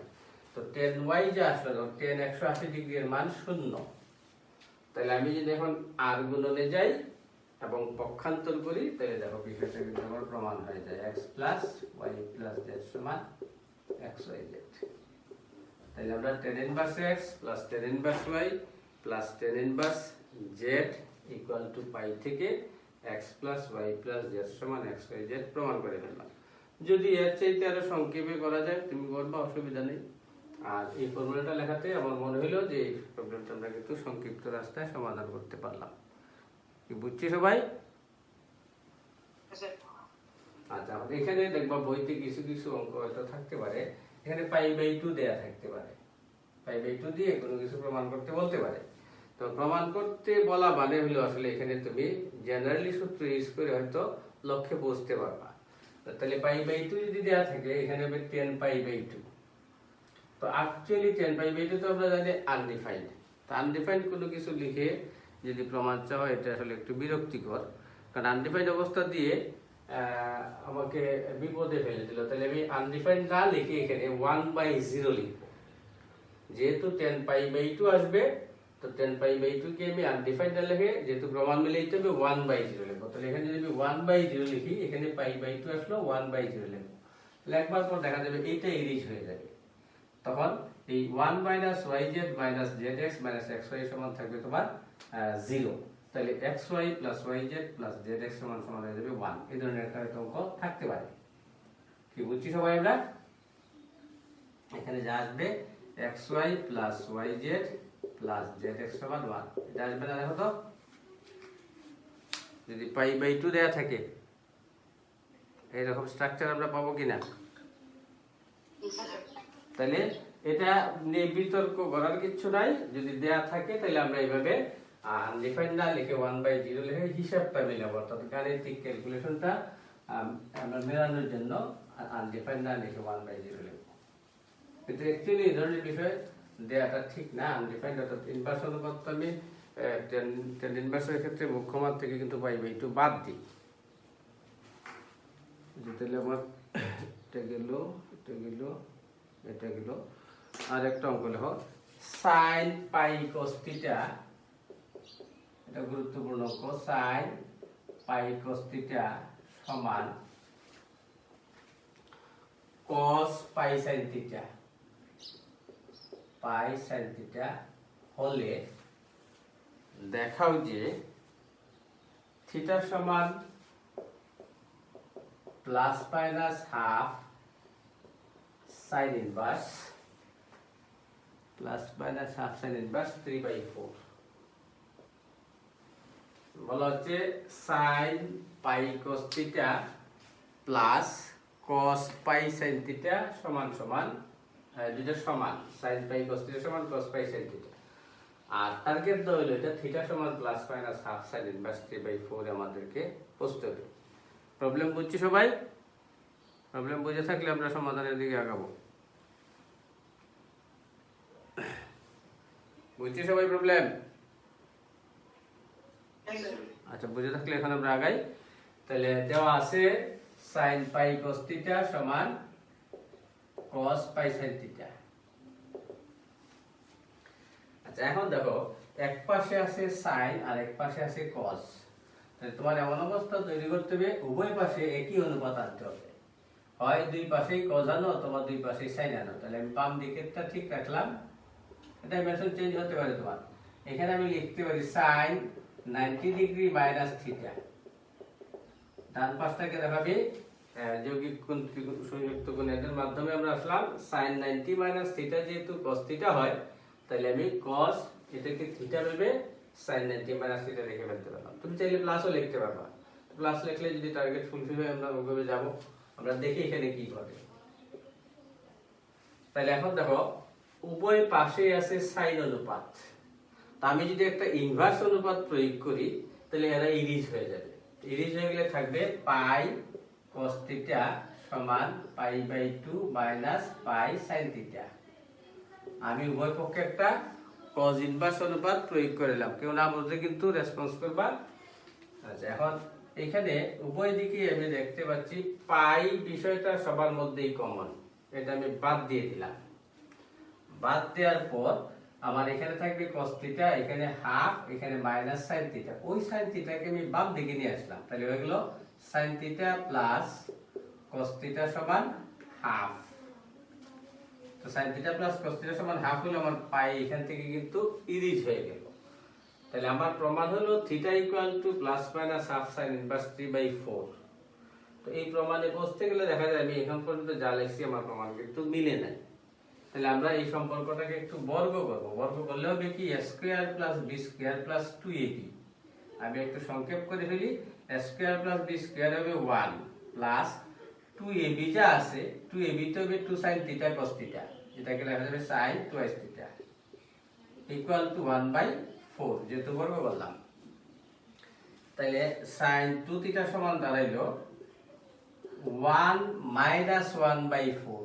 তো tan y যে আসলো, tan 180 ডিগ্রি এর মান 0। তাহলে আমি যদি এখন r গুণনে যাই এবং পক্ষান্তর করি, তাহলে দেখো বিষয়টা কিন্তু আমার প্রমাণ হয়ে যায়, x plus y plus z সমান xyz। তাহলে আমরা tan inverse x plus tan inverse y plus tan inverse z equal to pi থেকে x plus y plus z সমান xyz প্রমাণ করে ফেললাম। যদি এর চাইতে আরো সংক্ষেপে করা যায় তুমি করবা, অসুবিধা নেই। আর এই ফর্মুলাটা লেখাতে আমার মনে হলো যে এই প্রবলেমটা আমরা কিন্তু সংক্ষিপ্ত রাস্তায় সমাধান করতে পারলাম। কি বুঝছি সবাই? হ্যাঁ স্যার। আচ্ছা, এখানে দেখবা বইতে কিছু কিছু অঙ্ক হয়তো থাকতে পারে, এখানে π/2 দেয়া থাকতে পারে, π/2 দিয়ে কোনো কিছু প্রমাণ করতে বলতে পারে। তো প্রমাণ করতে বলা মানে হলো আসলে এখানে তুমি জেনারেলি সূত্র ইউজ করে হয়তো লক্ষ্যে পৌঁছতে পারবা। তাহলে π/2 যদি দেয়া থাকে, এখানে হবে 10π/2। তো অ্যাকচুয়ালি 10π/2 তো আমরা জানি আনডিফাইন্ড। তো আনডিফাইন্ড কোনো কিছু লিখে যদি প্রমাণ চাও, এটা আসলে একটু বিরক্তিকর, কারণ আনডিফাইন্ড অবস্থা দিয়ে আমাকে বিপদে ফেলে দিল। তাহলে আমি আনডিফাইন্ড না লিখে এখানে 1/0 লিখবো। যেহেতু 10π/2 আসবে, তো 10π/2 কে আমি আনডিফাইন্ড না লিখে, যেহেতু প্রমাণ মিলাইতে হবে, 1/0 লিখবো। তাহলে এখানে যদি আমি 1/0 লিখি, এখানে π/2 আসলো, 1/0 লিখবো। লেখবার পর দেখা যাবে এইটা ইরিজ হয়ে যাবে। তখন এই 1 minus yz minus zx minus xy সমান থাকবে তোমার 0। তাহলে xy plus yz plus zx সমান সমান হয়ে যাবে 1। এই ধরনের একটা অঙ্ক থাকতে পারে। কি বুঝছি সবাই আমরা? এখানে যা আসবে xy plus yz plus zx সমান 1, এটা আসবে না? দেখো তো, যদি π/2 দেয়া থাকে এইরকম স্ট্রাকচার আমরা পাবো কিনা? স্যার। তাহলে এটা নিয়ে বিতর্ক করার কিছু নাই, যদি দেয়া থাকে তাহলে আমরা এইভাবে আনডিফাইন্ড না লিখে 1/0 লিখে হিসাবটা মিলাবো, অর্থাৎ গাণিতিক ক্যালকুলেশনটা আমরা মেলানোর জন্য আনডিফাইন্ড না লিখে 1/0 লিখবো। কিন্তু অ্যাকচুয়ালি এই ধরনের বিষয় দেয়াটা ঠিক না। আনডিফাইন্ড অর্থাৎ ইনভার্স অনুপাত আমি টেন ইনভার্সের ক্ষেত্রে মুখ্য মান থেকে কিন্তু পাই/2 বাদ দিই। তাহলে আমার এটা গেল, এটা গেল, এটা গেল। আর একটা অঙ্ক লেখো sin পাই cos থিটা, এটা গুরুত্বপূর্ণ অঙ্ক। sin পাই cos থিটা সমান cos পাই sin থিটা, পাই sin থিটা হলে দেখাও যে থিটা সমান plus minus half sin inverse, plus minus half sin inverse 3/4। বলা হচ্ছে sin পাই cos থিটা প্লাস cos পাই sin থিটা সমান সমান, দুটো সমান, sin পাই cos থিটা সমান cos পাই sin থিটা। আর টার্গেট দেওয়া হলো এটা থিটা সমান plus minus half sin inverse 3/4 আমাদেরকে বুঝতে হবে। প্রবলেম বুঝছি সবাই? প্রবলেম বুঝে থাকলে আমরা সমাধানের দিকে আগাবো। বুঝছি সবাই প্রবলেম? Yes, sir. আচ্ছা, বুঝে থাকলে এখন আমরা আগাই। তাহলে দেওয়া আছে sin পাই cos থিটা সমান cos পাই sin থিটা। আচ্ছা, এখন দেখো এক পাশে আছে sin আর এক পাশে আছে cos। তাহলে তোমার এমন অবস্থা তৈরি করতে হবে উভয় পাশে একই অনুপাত আনতে হবে। হয় দুই পাশেই cos আনো অথবা দুই পাশেই sin আনো। তাহলে আমি বাম দিকেরটা ঠিক রাখলাম, এটা মেথড চেঞ্জ হতে পারে তোমার। এখানে আমি লিখতে পারি sin 90 ডিগ্রি মাইনাস থিটা। ডান পাশটাকে দেখাবি যৌগিক কোণ সংযুক্ত কোণ, এটার মাধ্যমে আমরা আসলাম sin 90 মাইনাস থিটা, যেহেতু cos থিটা হয় তাহলে আমি cos এটাকে থিটা ভেবে sin 90 মাইনাস থিটা লিখে ফেলতে পারলাম। তুমি চাইলে প্লাসও লিখতে পারবা, প্লাস লিখলে যদি টার্গেট ফুলফিল হয় আমরা ওইভাবে যাব। আমরা দেখি এখানে কি ঘটে। তাহলে এখন দেখো উভয় পাশে আছে sin অনুপাত, তা আমি যদি একটা ইনভার্স অনুপাত প্রয়োগ করি তাহলে এরা ইরিজ হয়ে যাবে। ইরিজ হয়ে গেলে থাকবে পাই cos থিটা সমান পাই/2 মাইনাস পাই sin থিটা। আমি উভয় পক্ষে একটা cos ইনভার্স অনুপাত প্রয়োগ করলাম, কেউ না বুঝলে কিন্তু রেসপন্স করবা। আচ্ছা, এখন এখানে উভয় দিকে আমি দেখতে পাচ্ছি পাই বিষয়টা সবার মধ্যেই কমন, এটা আমি বাদ দিয়ে দিলাম। বাদ দেওয়ার পর আমার এখানে থাকবে cos থিটা, এখানে হাফ, এখানে মাইনাস sin থিটা। ওই sin থিটাকে আমি বাম দিকে নিয়ে আসলাম, তাহলে হয়ে গেল sin theta plus cos theta সমান হাফ। তো sin theta plus cos theta সমান হাফ হলো আমার পাই এখান থেকে কিন্তু ইরিজ হয়ে গেল। তাহলে আমার প্রমাণ হলো theta equal to plus minus half sin inverse 3/4। তো এই প্রমাণে বসতে গেলে দেখা যায় আমি এখন পর্যন্ত যা লিখছি আমার প্রমাণ কিন্তু মিলে নাই। তাহলে আমরা এই সম্পর্কটাকে একটু বর্গ করব। বর্গ করলে হবে কি a square plus b square plus 2ab। আমি একটু সংক্ষেপ করে ফেলি, a square plus b square হবে 1 প্লাস 2ab যা আছে 2ab তো হবে 2 sin থিটা cos থিটা, এটাকে লেখা যাবে sin twice theta equal to 1/4, যেহেতু বর্গ করলাম। তাহলে sin 2 থিটা সমান দাঁড়াইলো 1 মাইনাস 1/4,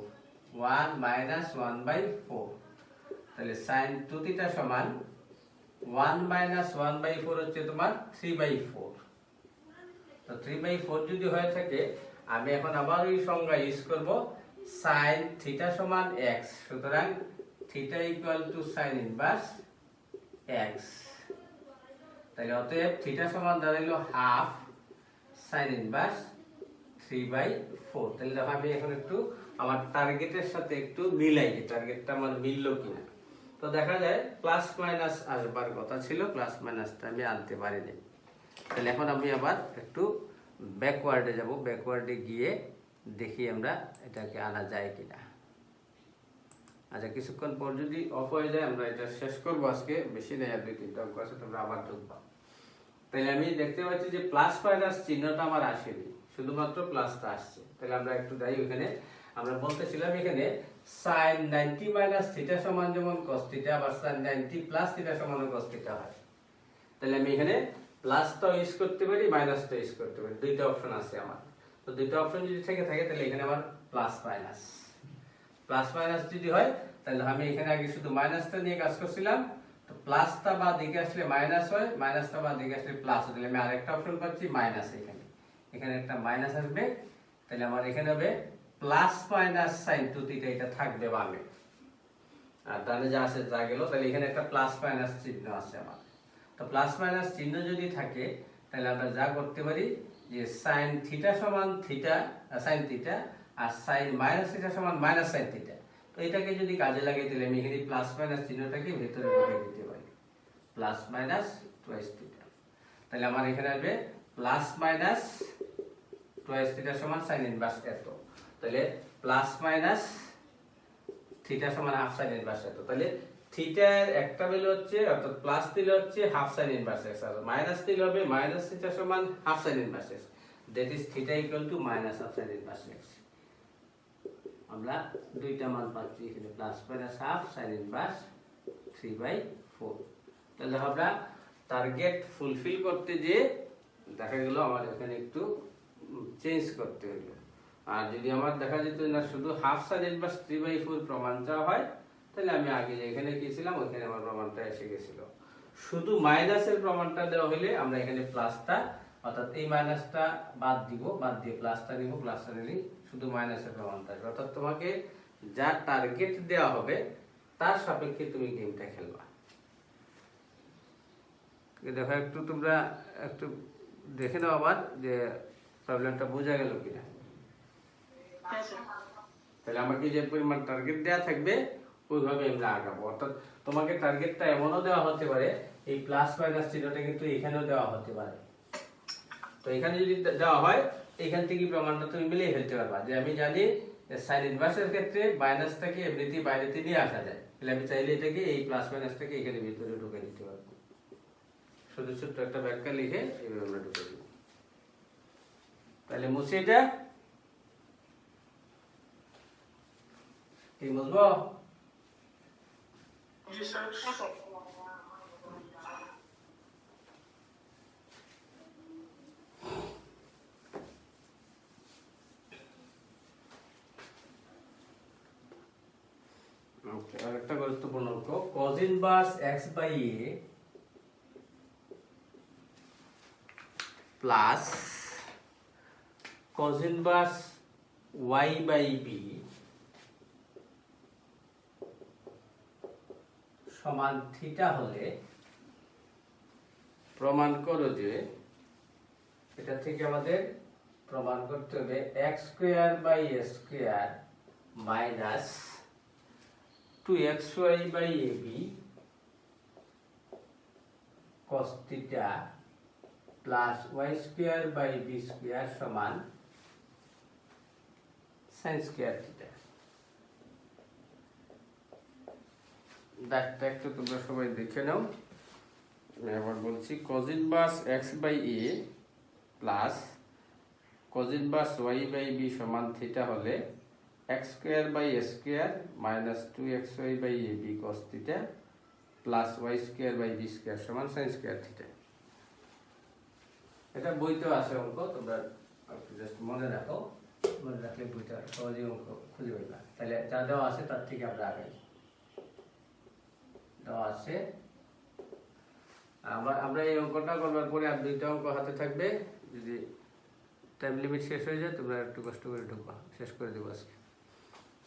1 মাইনাস 1/4। তাহলে sin 2 থিটা সমান 1 মাইনাস 1/4 হচ্ছে তোমার 3/4। তো 3/4 যদি হয়ে থাকে আমি এখন আবার ওই সংজ্ঞা ইউজ করব, sin থিটা সমান x, সুতরাং theta equal to sin inverse x। তাহলে অতএব থিটা সমান দাঁড়ালো হাফ sin ইনভার্স 3/4। তাহলে দেখো আমি এখন একটু আমার টার্গেটের সাথে একটু মিলাই, টার্গেটটা আমার মিললো কিনা। তো দেখা যায় প্লাস মাইনাস আসবার কথা ছিল, প্লাস মাইনাসটা আমি আনতে পারিনি। তাহলে এখন আমি আবার একটু ব্যাকওয়ার্ডে যাব, ব্যাকওয়ার্ডে গিয়ে দেখি আমরা এটাকে আনা যায় কিনা। আচ্ছা, কিছুক্ষণ পর যদি অফ হয়ে যায় আমরা এটা শেষ করবো আজকে, বেশি নেই, আর 2-3টা অঙ্ক আছে, তোমরা আবার ঢুকবা। তাহলে আমি দেখতে পাচ্ছি যে প্লাস মাইনাস চিহ্নটা আমার আসেনি, শুধুমাত্র প্লাসটা আসছে। তাহলে আমরা একটু যাই ওখানে। আমরা বলতেছিলাম এখানে sin 90 মাইনাস থিটা সমান যেমন cos থিটা, আবার sin 90 প্লাস থিটা সমান cos থিটা হয়। তাহলে আমি এখানে প্লাসটাও ইউজ করতে পারি, মাইনাসটাও ইউজ করতে পারি, দুইটা অপশন আছে আমার। তো দুইটা অপশন যদি থাকে তাহলে এখানে আমার প্লাস মাইনাস যদি হয় তাহলে আমি এখানে আগে শুধু মাইনাসটা নিয়ে কাজ করছিলাম, তো প্লাসটা বা দিকে আসলে মাইনাস হয়, মাইনাসটা বা দিকে আসলে প্লাস হয়, তাহলে আমি আরেকটা অপশন পাচ্ছি মাইনাস। এখানে একটা মাইনাস আসবে, তাহলে আমার এখানে হবে প্লাস মাইনাস sin 2 থিটা, এটা থাকবে বামে, আর ডানে যা আছে যা গেল, তাহলে এখানে একটা প্লাস মাইনাস চিহ্ন আছে আমার। তো প্লাস মাইনাস চিহ্ন যদি থাকে তাহলে আমরা যা করতে পারি যে sin থিটা সমান থিটা sin থিটা আর sin মাইনাস থিটা সমান মাইনাস sin থিটা, তো এটাকে যদি কাজে লাগাই তাহলে আমি এখানে প্লাস মাইনাস চিহ্নটাকে ভিতরে ঢুকিয়ে দিতে পারি, প্লাস মাইনাস টুয়াইস থিটা। তাহলে আমার এখানে আসবে প্লাস মাইনাস টুয়াইস থিটা সমান sin ইনভার্স এত, তাহলে প্লাস মাইনাস থিটা সমান হাফ sin ইনভার্স এত। তাহলে থিটার একটা ভ্যালু হচ্ছে, অর্থাৎ প্লাস দিলে হচ্ছে হাফ sin ইনভার্স x, আর মাইনাস দিলে হবে মাইনাস থিটা সমান half sin inverse x, that is theta equal to minus half sin inverse x। আমরা দুইটা মান পাচ্ছি এখানে, plus minus half sin inverse 3/4। তাহলে আমরা টার্গেট ফুলফিল করতে যে দেখা গেল আমার এখানে একটু চেঞ্জ করতে হলো, আর যদি আমার দেখা যেত না শুধু হাফ sin ইনভার্স 3/4 প্রমাণ চাওয়া হয় তাহলে আমি আগে যেখানে গিয়েছিলাম ওখানে আমার প্রমাণটা এসে গেছিল। শুধু মাইনাসের প্রমাণটা দেওয়া হলে আমরা এখানে প্লাসটা, অর্থাৎ এই মাইনাসটা বাদ দিব, বাদ দিয়ে প্লাসটা নিব, প্লাসটা নিলেই শুধু মাইনাসের প্রমাণটা আসবে। অর্থাৎ তোমাকে যা টার্গেট দেওয়া হবে তার সাপেক্ষে তুমি গেমটা খেলবা। দেখো একটু তোমরা একটু দেখে নাও আবার যে প্রবলেমটা বোঝা গেল কিনা। হ্যাঁ স্যার। তাহলে আমাকে যে পরিমাণ টার্গেট দেওয়া থাকবে ওইভাবে আমরা আগাবো। অর্থাৎ তোমাকে টার্গেটটা এমনও দেওয়া হতে পারে, এই প্লাস মাইনাস চিহ্নটা কিন্তু এখানেও দেওয়া হতে পারে। তো এখানে যদি দেওয়া হয় এখান থেকে প্রমাণটা তুমি মিলিয়ে ফেলতে পারবা, যে আমি জানি সাইন ইনভার্সের ক্ষেত্রে মাইনাসটাকে এমনিতে বাইরেতে নিয়ে আসা যায়, তাহলে আমি চাইলে এটাকে এই প্লাস মাইনাসটাকে এখানে ভিতরে ঢুকে দিতে পারবো। শুধু ছোট্ট একটা ব্যাখ্যা লিখে এইভাবে আমরা ঢুকে দিব। তাহলে মুছে এটা কি বুঝবো? জি স্যার। হ্যাঁ স্যার। আরেকটা গুরুত্বপূর্ণ অঙ্ক, cos inverse x by a plus cos inverse y by b সমান থিটা হলে প্রমাণ করো যে, এটা থেকে আমাদের প্রমাণ করতে হবে x square by a square minus 2xy by ab cos theta plus y square by b square সমান sin square theta। দেখতে একটু তোমরা সবাই দেখে নাও। আমি আবার বলছি, cos inverse x by a plus cos inverse y by b সমান থিটা হলে x square by a square minus 2xy by ab cos theta plus y square by b square সমান sin স্কয়ার থিটা। এটা বইতেও আছে অঙ্ক, তোমরা just মনে রাখো, মনে রাখলে বইটা সহজেই অঙ্ক খুঁজে পাইবা। তাহলে যা দেওয়া আছে তার থেকে আমরা আগাই। দেওয়া আছে, আমরা এই অঙ্কটা করবার পরে আর দুইটা অঙ্ক হাতে থাকবে, যদি টাইম লিমিট শেষ হয়ে যায় তোমরা একটু কষ্ট করে ঢুকবা, শেষ করে দেবো আজকে।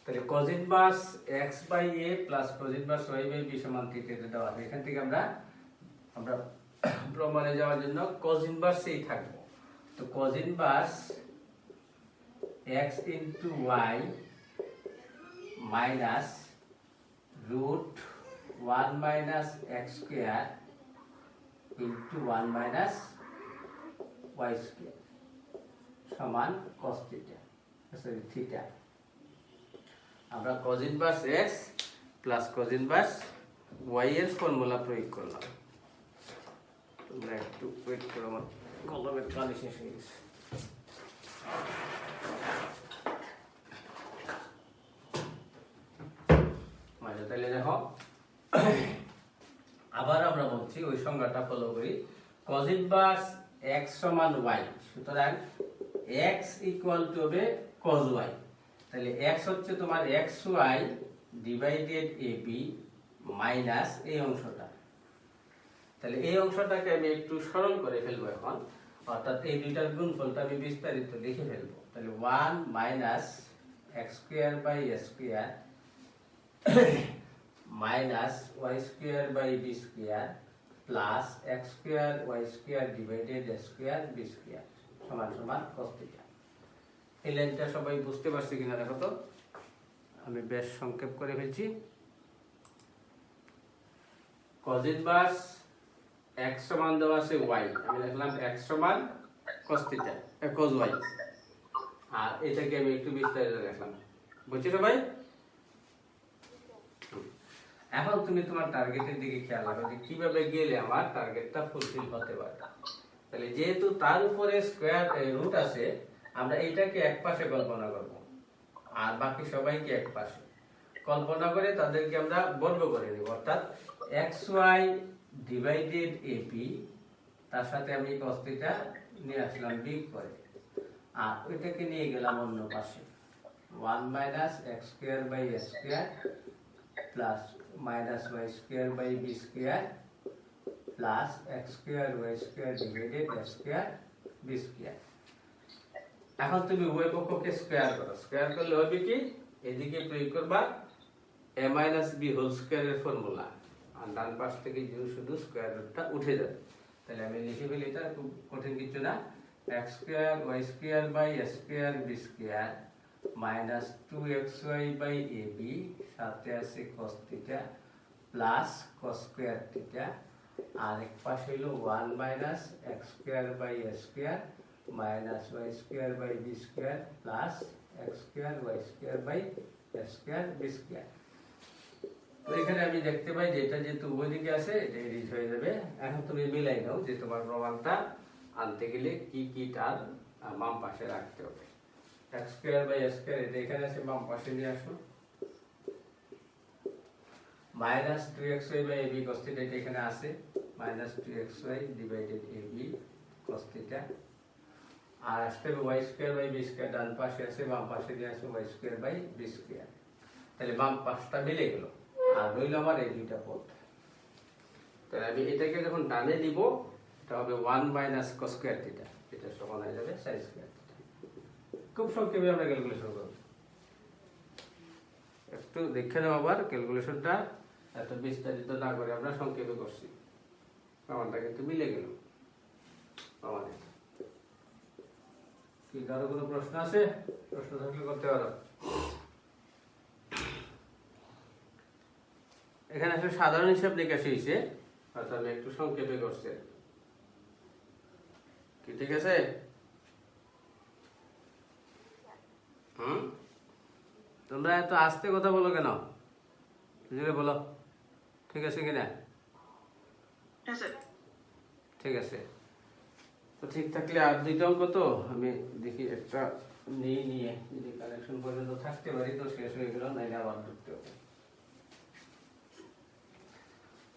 তাহলে cos inverse x by a plus cos inverse y by b সমান থিটা দেওয়া আছে। এখান থেকে আমরা প্রমাণে যাওয়ার জন্য cos ইনভার্সেই থাকবো। তো cos inverse x into y minus root 1 minus x square into 1 minus y square সমান cos থিটা, সরি থিটা। আমরা cos inverse x plus cos inverse y এর ফর্মুলা প্রয়োগ করলাম। তোমরা একটু ওয়েট করো, আমার কলমের কালি শেষ হয়ে গেছে। আচ্ছা তাহলে দেখো আবার আমরা বলছি ওই সংজ্ঞাটা ফলো করি cos ইনভার্স x সমান y সুতরাং x ইকুয়াল টু হবে cos y তাহলে x হচ্ছে তোমার xy ডিভাইডেড ab মাইনাস এই অংশটা তাহলে এই অংশটাকে আমি একটু সরল করে ফেলবো এখন অর্থাৎ এই দুইটার গুণফলটা আমি বিস্তারিত লিখে ফেলবো তাহলে 1 minus x square by s square minus y square by b square plus x square y square divided s square b square সমান সমান cos থিটা এই লাইনটা সবাই বুঝতে পারছে কিনা দেখো তো আমি বেশ সংক্ষেপ করে ফেলছি cos ইনভার্স x সমান দেওয়া আছে y আমি লিখলাম x সমান cos থিটা cos y আর এটাকে আমি একটু বিস্তারিত লিখলাম বুঝছো সবাই এখন তুমি তোমার টার্গেটের দিকে খেয়াল রাখো যে কিভাবে গেলে আমার টার্গেটটা ফুলফিল হতে পারে তাহলে যেহেতু তার উপরে স্কয়ার রুট আছে আমরা এটাকে এক পাশে কল্পনা করব আর বাকি সবাইকে এক পাশে কল্পনা করে তাদেরকে আমরা বর্গ করে নিব অর্থাৎ xy ডিভাইডেড ab তার সাথে আমি cos থিটা নিয়ে আসলাম বিগ করে আর ওইটাকে নিয়ে গেলাম অন্য পাশে 1 minus x square by s square plus minus y square by b square plus x square y square divided s square b square এখন তুমি উভয় পক্ষকে স্কয়ার করো স্কয়ার করলে হবে কি এদিকে প্রয়োগ করবা a মাইনাস b হোল স্কয়ারের ফর্মুলা আর ডান পাশ থেকে শুধু স্কয়ার রুটটা উঠে যাবে তাহলে আমি লিখে ফেলি এটা খুব কঠিন কিছু না x square y square by s square b square minus 2xy by ab সাথে আছে cos theta plus cos square theta আর এক পাশে হলো 1 minus x square by s square minus y square by b square plus x square y square by s square b square তো এখানে আমি দেখতে পাই যে এটা যেহেতু উভয় দিকে আছে এটা এরিজ হয়ে যাবে এখন তুমি মিলাই নাও যে তোমার প্রমাণটা আনতে গেলে কি কি টার্ম বাম পাশে রাখতে হবে x square by s square এটা এখানে আছে বাম পাশে নিয়ে আসো minus 2xy by ab cos theta এটা এখানে আছে minus 2xy divided ab cos theta আর আসতে হবে y square by b square ডান পাশে আছে বাম পাশে নিয়ে আসো y square by b square তাহলে বাম পাশটা মিলে গেল আর রইল আমার এই দুইটা পদ তাহলে আমি এটাকে যখন ডানে দিব এটা হবে 1 মাইনাস cos স্কয়ার থিটা এটা সমান হয়ে যাবে sin স্কয়ার থিটা খুব সংক্ষেপে আমরা ক্যালকুলেশন করব একটু দেখে নাও আবার ক্যালকুলেশনটা এত বিস্তারিত না করে আমরা সংক্ষেপে করছি প্রমাণটা কিন্তু মিলে গেল প্রমাণে কি কারো কোনো প্রশ্ন আছে প্রশ্ন থাকলে করতে পারো এখানে আসলে সাধারণ হিসাব নিকাশ হয়েছে অর্থাৎ আমি একটু সংক্ষেপে করছি কি ঠিক আছে তোমরা এত আস্তে কথা বলো কেন বুঝলে বলো ঠিক আছে কিনা ঠিক আছে তো ঠিক থাকলে আর দুইটা অঙ্ক তো আমি দেখি একটা নিয়ে যদি কালেকশন পর্যন্ত থাকতে পারি তো শেষ হয়ে গেল নাইলে আবার ঢুকতে হবে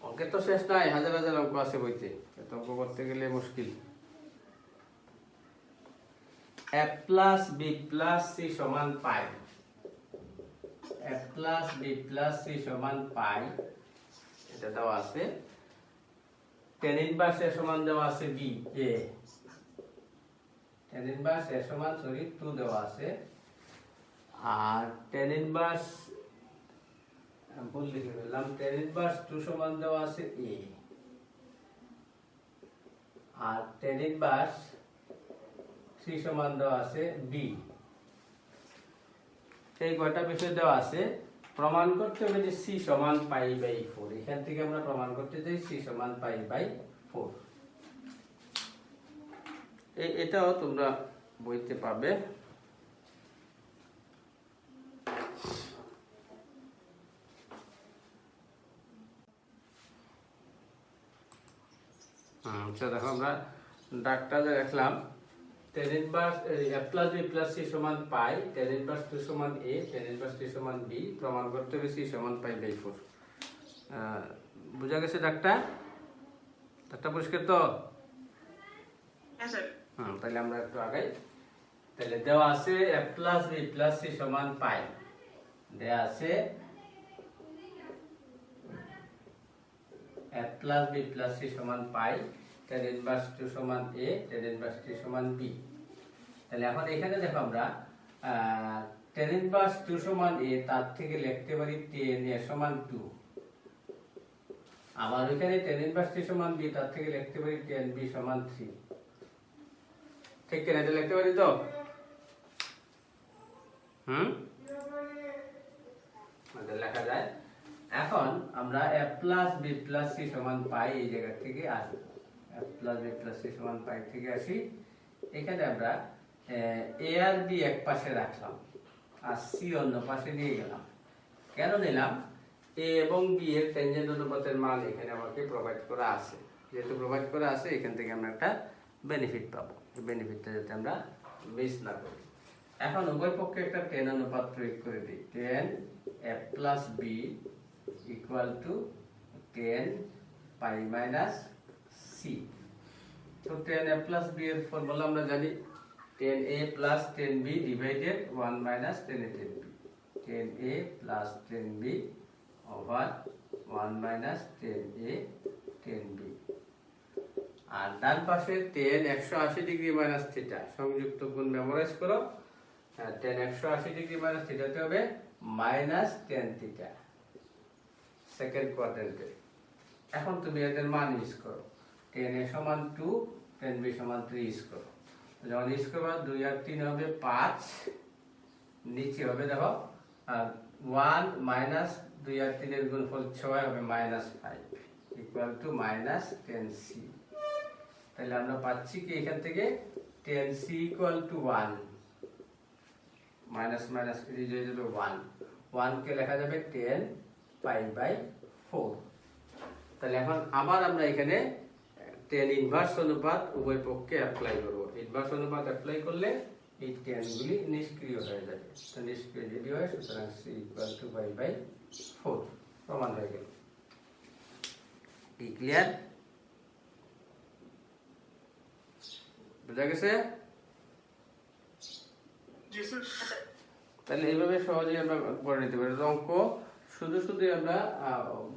অঙ্কের তো শেষ নাই হাজার হাজার অঙ্ক আছে বইতে এত অঙ্ক করতে গেলে মুশকিল a plus b plus c সমান পাই a plus b plus c সমান পাই এটা দেওয়া আছে tan ইনভার্স a সমান দেওয়া আছে b a tan inverse a সমান 2 দেওয়া আছে আর tan ইনভার্স ভুল লিখে ফেললাম tan ইনভার্স 2 সমান দেওয়া আছে a আর tan ইনভার্স c সমান দেওয়া আছে b এই কয়টা বিষয় দেওয়া আছে প্রমাণ করতে হবে যে c সমান পাই বাই 4 এখান থেকে আমরা প্রমাণ করতে চাই c সমান পাই বাই 4 এটাও তোমরা বইতে পাবে আচ্ছা দেখো আমরা ডাকটা দেখলাম tan inverse a plus b plus c সমান পাই, tan ইনভার্স 2 সমান a, tan ইনভার্স 3 সমান b, প্রমাণ করতে হবে c সমান পাই বাই 4। বুঝা গেছে ডাক্তার? ডাক্তার পরিষ্কার তো? হ্যাঁ স্যার। তাহলে আমরা একটু আগাই। তাহলে দেওয়া আছে a plus b plus c সমান পাই, দেওয়া আছে a plus b plus c সমান পাই, tan ইনভার্স 2 সমান a, tan ইনভার্স 3 সমান b। তাহলে এখন এখানে দেখো আমরা tan ইনভার্স 2 সমান a তার থেকে লিখতে পারি tan a সমান 2। আবার এখানে tan ইনভার্স 3 সমান b তার থেকে লিখতে পারি tan b সমান 3। ঠিক কিনা? এটা লিখতে পারি তো? আমাদের লেখা যায়। এখন আমরা a plus b plus c সমান পাই এই জায়গা থেকে আসি, a plus b plus c সমান পাই থেকে আসি। এখানে আমরা a আর b এক পাশে রাখলাম আর c অন্য পাশে নিয়ে গেলাম। কেন নিলাম? a এবং b এর টেনজেন্ট অনুপাতের মান এখানে আমাকে প্রোভাইড করা আছে। যেহেতু প্রোভাইড করা আছে, এখান থেকে আমরা একটা বেনিফিট পাবো। এই বেনিফিটটা যাতে আমরা মিস না করি। এখন উভয় পক্ষে একটা tan অনুপাত প্রয়োগ করে দিই। tan a plus b equal to tan pi minus c। তো tan a প্লাস b এর ফর্মুলা আমরা জানি, tan a plus tan b divided 1 minus tan a tan b। tan a plus tan b over 1 minus tan a tan b। আর ডান পাশে tan 180 degree minus theta সংযুক্ত গুণ memorise করো। tan 180 degree minus থিটাতে হবে minus tan theta second কোয়াড্রেন্টে। এখন তুমি এদের মান use করো। tan a সমান 2, tan b সমান 3 ইউজ করো। যখন ইউজ করবা 2 আর 3 হবে 5, নিচে হবে দেখো 1 মাইনাস 2 আর 3 এর গুণফল 6 হবে minus 5 equal to minus tan c। তাহলে আমরা পাচ্ছি কি এখান থেকে tan c equal to 1, minus minus কেটে যাবে 1, 1 কে লেখা যাবে tan পাই বাই 4। তাহলে এখন আবার আমরা এখানে tan ইনভার্স অনুপাত উভয় পক্ষে অ্যাপ্লাই করব। ইনভার্স অনুপাত অ্যাপ্লাই করলে এই tan গুলি নিষ্ক্রিয় হয়ে যাবে। তো নিষ্ক্রিয় যদি হয়, সুতরাং c equal to pi by 4 প্রমাণ হয়ে গেল। কি ক্লিয়ার? বুঝা গেছে? জি স্যার। তাহলে এইভাবে সহজেই আমরা পড়ে নিতে পারি। অঙ্ক শুধু শুধু আমরা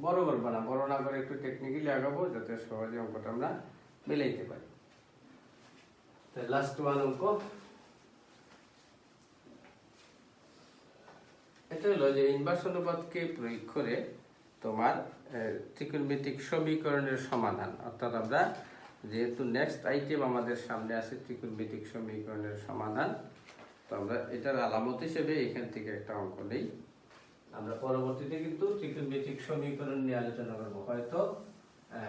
বড় করবো না, বড় না করে একটু টেকনিক্যালি আগাবো যাতে সহজে অঙ্কটা আমরা মিলাইতে পারি। লাস্ট ওয়ান অঙ্ক, এটা হলো যে ইনভার্স অনুপাতকে প্রয়োগ করে তোমার ত্রিকোণমিতিক সমীকরণের সমাধান। অর্থাৎ আমরা যেহেতু নেক্সট আইটেম আমাদের সামনে আছে ত্রিকোণমিতিক সমীকরণের সমাধান, তো আমরা এটার আলামত হিসেবে এখান থেকে একটা অঙ্ক নেই। আমরা পরবর্তীতে কিন্তু ত্রিকোণমিতিক সমীকরণ নিয়ে আলোচনা করবো। হয়তো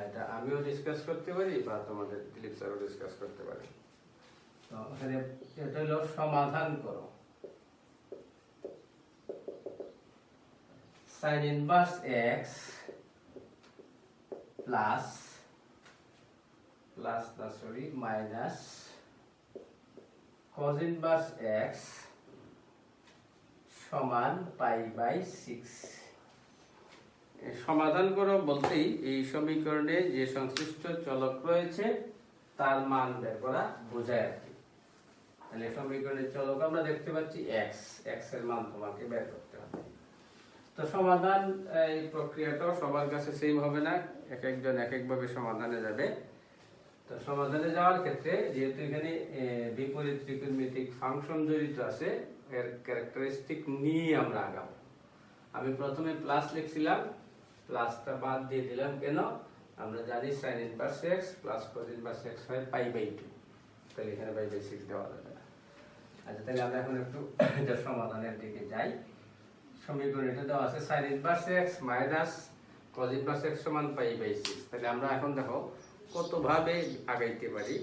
এটা আমিও ডিসকাস করতে পারি বা তোমাদের দিলীপ স্যারও ডিসকাস করতে পারি। তো এখানে এটা হলো সমাধান করো। sin inverse x plus minus cos inverse x সমান পাই বাই 6। সমাধান করো বলতেই এই সমীকরণে যে সংশ্লিষ্ট চলক রয়েছে তার মান বের করা বোঝায় আর কি। তাহলে সমীকরণের চলক আমরা দেখতে পাচ্ছি x, x এর মান তোমাকে বের করতে হবে। তো সমাধান এই প্রক্রিয়াটাও সবার কাছে সেম হবে না, এক একজন এক একভাবে সমাধানে যাবে। তো সমাধানে যাওয়ার ক্ষেত্রে যেহেতু এখানে বিপরীত ত্রিকোণমিতিক ফাংশন জড়িত আছে, এর ক্যারেক্টারিস্টিক নিয়ে আমরা আগাবো। আমি প্রথমে প্লাস লিখছিলাম, প্লাসটা বাদ দিয়ে দিলাম কেন? আমরা জানি sin inverse x plus cos inverse x হয় পাই বাই 2, তাহলে এখানে পাই বাই 6 দেওয়া যাবে না। আচ্ছা, তাহলে আমরা এখন একটু এটা সমাধানের দিকে যাই। সমীকরণ এটা দেওয়া আছে sin inverse x minus cos inverse x সমান পাই বাই 6। তাহলে আমরা এখন দেখো কতভাবে আগাইতে পারি।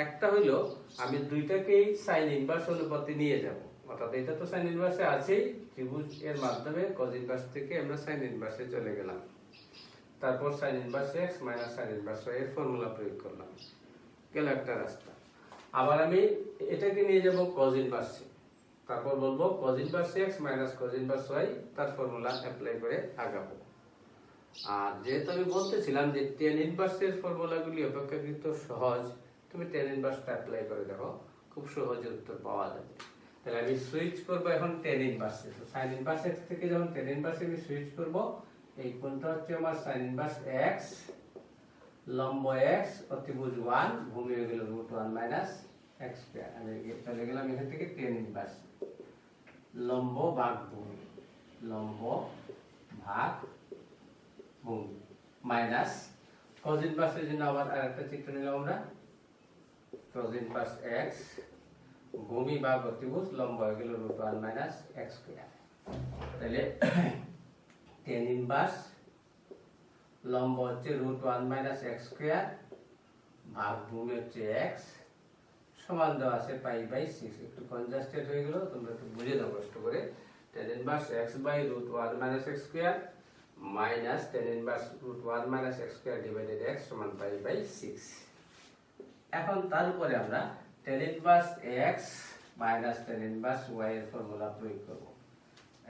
একটা হলো আমি দুইটাকেই sin ইনভার্স অনুপাতে নিয়ে যাব, অর্থাৎ এটা তো sin ইনভার্সে আছেই, ত্রিভুজ এর মাধ্যমে cos ইনভার্স থেকে আমরা sin ইনভার্সে চলে গেলাম। তারপর sin inverse x minus sin inverse y এর ফর্মুলা প্রয়োগ করলাম, গেল একটা রাস্তা। আবার আমি এটাকে নিয়ে যাব cos ইনভার্স, তারপর বলবো cos inverse x minus cos inverse y, তার ফর্মুলা অ্যাপ্লাই করে আগাবো। আর যেহেতু আমি বলতেছিলাম যে tan ইনভার্স এর ফর্মুলাগুলি অপেক্ষাকৃত সহজ, তুমি tan ইনভার্সটা অ্যাপ্লাই করে দেখো, খুব সহজে উত্তর পাওয়া যাবে। তাহলে আমি সুইচ করব এখন tan ইনভার্সে। তো sin ইনভার্স x থেকে যখন tan ইনভার্সে আমি সুইচ করব, এই কোণটা হচ্ছে আমার sin ইনভার্স x, লম্ব x, অতিভুজ 1, ভূমি হয়ে গেল √1 মাইনাস x স্কয়ার। আমি চলে গেলাম এখান থেকে tan ইনভার্স, লম্ব ভাগ ভূমি, লম্ব ভাগ ভূমি মাইনাস cos ইনভার্সের জন্য আবার আরেকটা চিত্র নিলাম আমরা, cos ইনভার্স x, ভূমি ভাগ অতিভুজ, লম্ব হয়ে গেল √1 মাইনাস x স্কয়ার। তাহলে tan ইনভার্স লম্ব হচ্ছে √1 মাইনাস x স্কয়ার ভাগ ভূমি হচ্ছে x, সমান দেওয়া আছে π/6। একটু কনজাস্টেড হয়ে গেল, তোমরা একটু বুঝে দাও কষ্ট করে। tan inverse x by √1 minus x square minus tan inverse √1 minus x square divided x সমান π/6। এখন তার উপরে আমরা tan inverse x minus tan inverse y এর ফর্মুলা প্রয়োগ করব।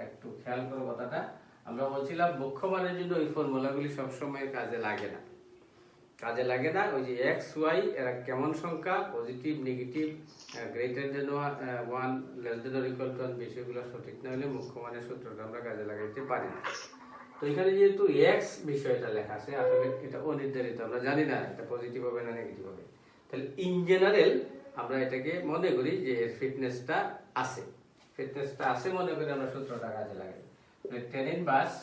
একটু খেয়াল করো কথাটা, আমরা বলছিলাম মুখ্য মানের জন্য ওই ফর্মুলাগুলি সব সময় কাজে লাগে না, কাজে লাগে না। ওই যে x y এরা কেমন সংখ্যা, positive negative, greater than 1 less than or equal to 1, বিষয়গুলো সঠিক না হলে মুখ্য মানের সূত্রটা আমরা কাজে লাগাইতে পারি না। তো এখানে যেহেতু x বিষয়টা লেখা আছে, আসলে এটা অনির্ধারিত, আমরা জানি না এটা পজিটিভ হবে না নেগেটিভ হবে। তাহলে ইন জেনারেল আমরা এটাকে মনে করি যে এর ফিটনেসটা আছে, ফিটনেসটা আছে মনে করে আমরা সূত্রটা কাজে লাগাই। tan inverse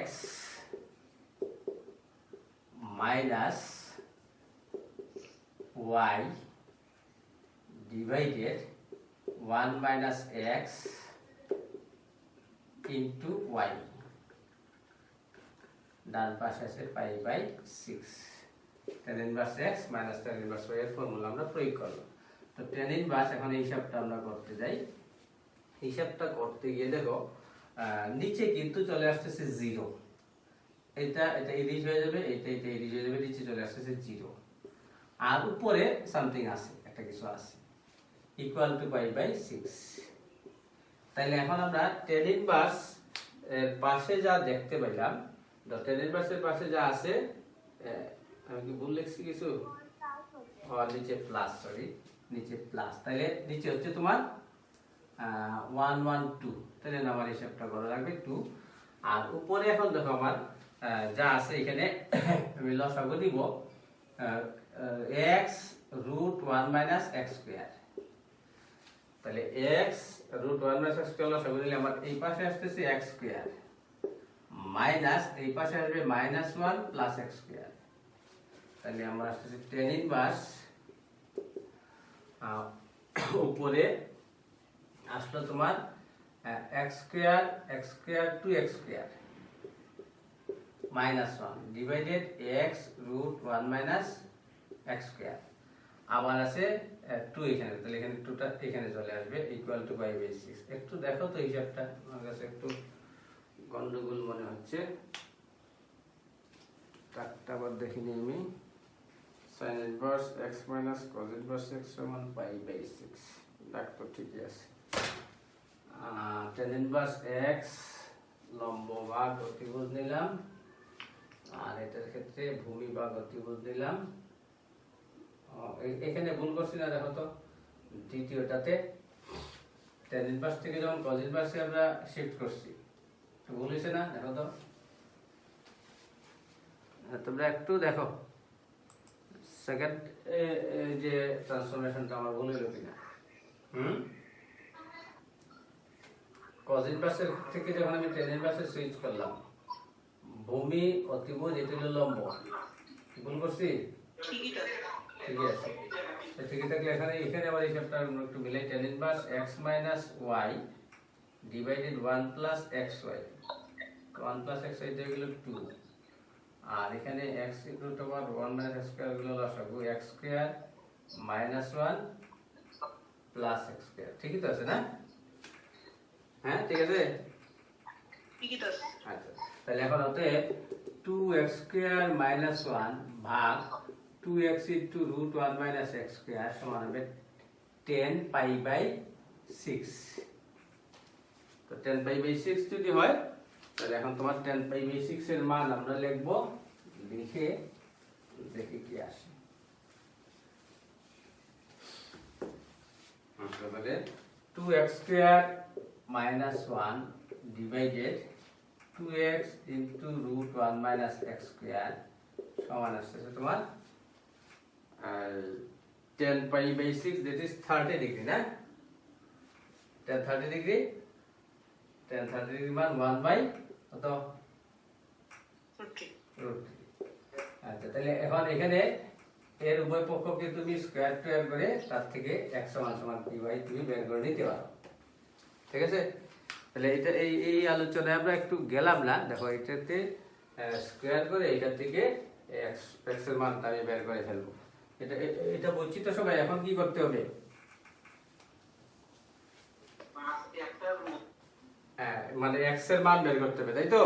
x minus y divided 1 minus x into y, ডান পাশে আছে π/6। tan inverse x minus tan inverse y এর ফর্মুলা আমরা প্রয়োগ করলাম। তো tan ইনভার্স এখন এই হিসাবটা আমরা করতে যাই। হিসাবটা করতে গিয়ে দেখো নিচে কিন্তু চলে আসতেছে 0, এটা এডিট হয়ে যাবে, এটা এডিট হয়ে যাবে, নিচে চলে আসতেছে 0, আর উপরে সামথিং আছে, একটা কিছু আছে, ইকুয়াল টু π/6। তাইলে এখন আমরা tan ইনভার্স এর পাশে যা দেখতে পাইলাম, tan ইনভার্স এর পাশে যা আছে, আমি কি ভুল লিখছি কিছু? নিচে প্লাস, সরি নিচে প্লাস, তাইলে নিচে হচ্ছে তোমার 1 1 2, তাহলে আমার হিসাবটা করা লাগবে 2। আর উপরে এখন দেখো আমার যা আছে এখানে আমি লসাগু দিব x √1 মাইনাস x স্কয়ার। তাহলে x √1 মাইনাস x স্কয়ার লসাগু দিলে আমার এই পাশে আসতেছে x স্কয়ার মাইনাস এই পাশে আসবে -1 প্লাস x স্কয়ার। তাহলে আমার আসতেছে tan ইনভার্স উপরে আসলো তোমার x square to x square -1 divided x √1 minus x square, আবার আছে 2 এখানে, তাহলে এখানে 2টা এখানে চলে আসবে, ইকুয়াল টু π/6। একটু দেখো তো হিসাবটা, আমার কাছে একটু গন্ডগোল মনে হচ্ছে, কাটটা আবার দেখিনি আমি। sin inverse x minus cos inverse x সমান π/6, ডাক্তার ঠিকই আছে। tan ইনভার্স x লম্ব ভাগ অতিভুজ নিলাম, আর এটার ক্ষেত্রে ভূমি ভাগ অতিভুজ নিলাম। এখানে ভুল করছি না, দেখো তো দ্বিতীয়টাতে tan ইনভার্স থেকে যখন cos ইনভার্সে আমরা শিফট করছি, তো ভুল হয়েছে না? দেখো তো তোমরা একটু দেখো সেকেন্ড যে ট্রান্সফরমেশনটা আমার ভুল হলো কিনা। cos ইনভার্সের থেকে যখন আমি tan ইনভার্সে সুইচ করলাম, ভূমি অতিভুজ এটা হলো লম্ব, ভুল করছি? ঠিকই আছে, ঠিকই থাকলে এখানে আবার হিসাবটা একটু মিলাই, tan inverse x minus y divided 1 plus xy, 1 plus xy হয়ে গেল 2, আর এখানে x √1 মাইনাস x স্কয়ার গুলো লসাগু x square -1 plus x square. ঠিকই তো আছে না? হ্যাঁ ঠিক আছে, ঠিকই তো আছে। আচ্ছা, তাহলে এখন হতে 2x স্কয়ার -1 ভাগ 2x into root 1 minus x square সমান হবে 10 পাই বাই 6। তো 10 পাই বাই 6 যদি হয় তাহলে এখন তোমার 10 পাই বাই 6 এর মান আমরা লিখব, লিখে দেখি কি আসে। তাহলে 2x square minus 1 divided 2x into root 1 minus x square সমান আসছে তোমার 10 pi by 6, that is 30 degree না, 10 30 degree, 10 30 degree মান 1 by কত root 3। আচ্ছা তাহলে এখন এখানে এর উভয় পক্ষকে তুমি স্কয়ার টু করে তার থেকে x সমান সমান p বাই তুমি বের করে নিতে পারো, ঠিক আছে। তাহলে এটা এই আলোচনায় আমরা একটু গেলাম না, দেখো এটাতে স্কয়ার করে এটা থেকে x এর মানটা আমি বের করে ফেলবো। এটা বুঝছি তো সবাই, এখন কি করতে হবে? মানে x এর মান বের করতে হবে, তাই তো?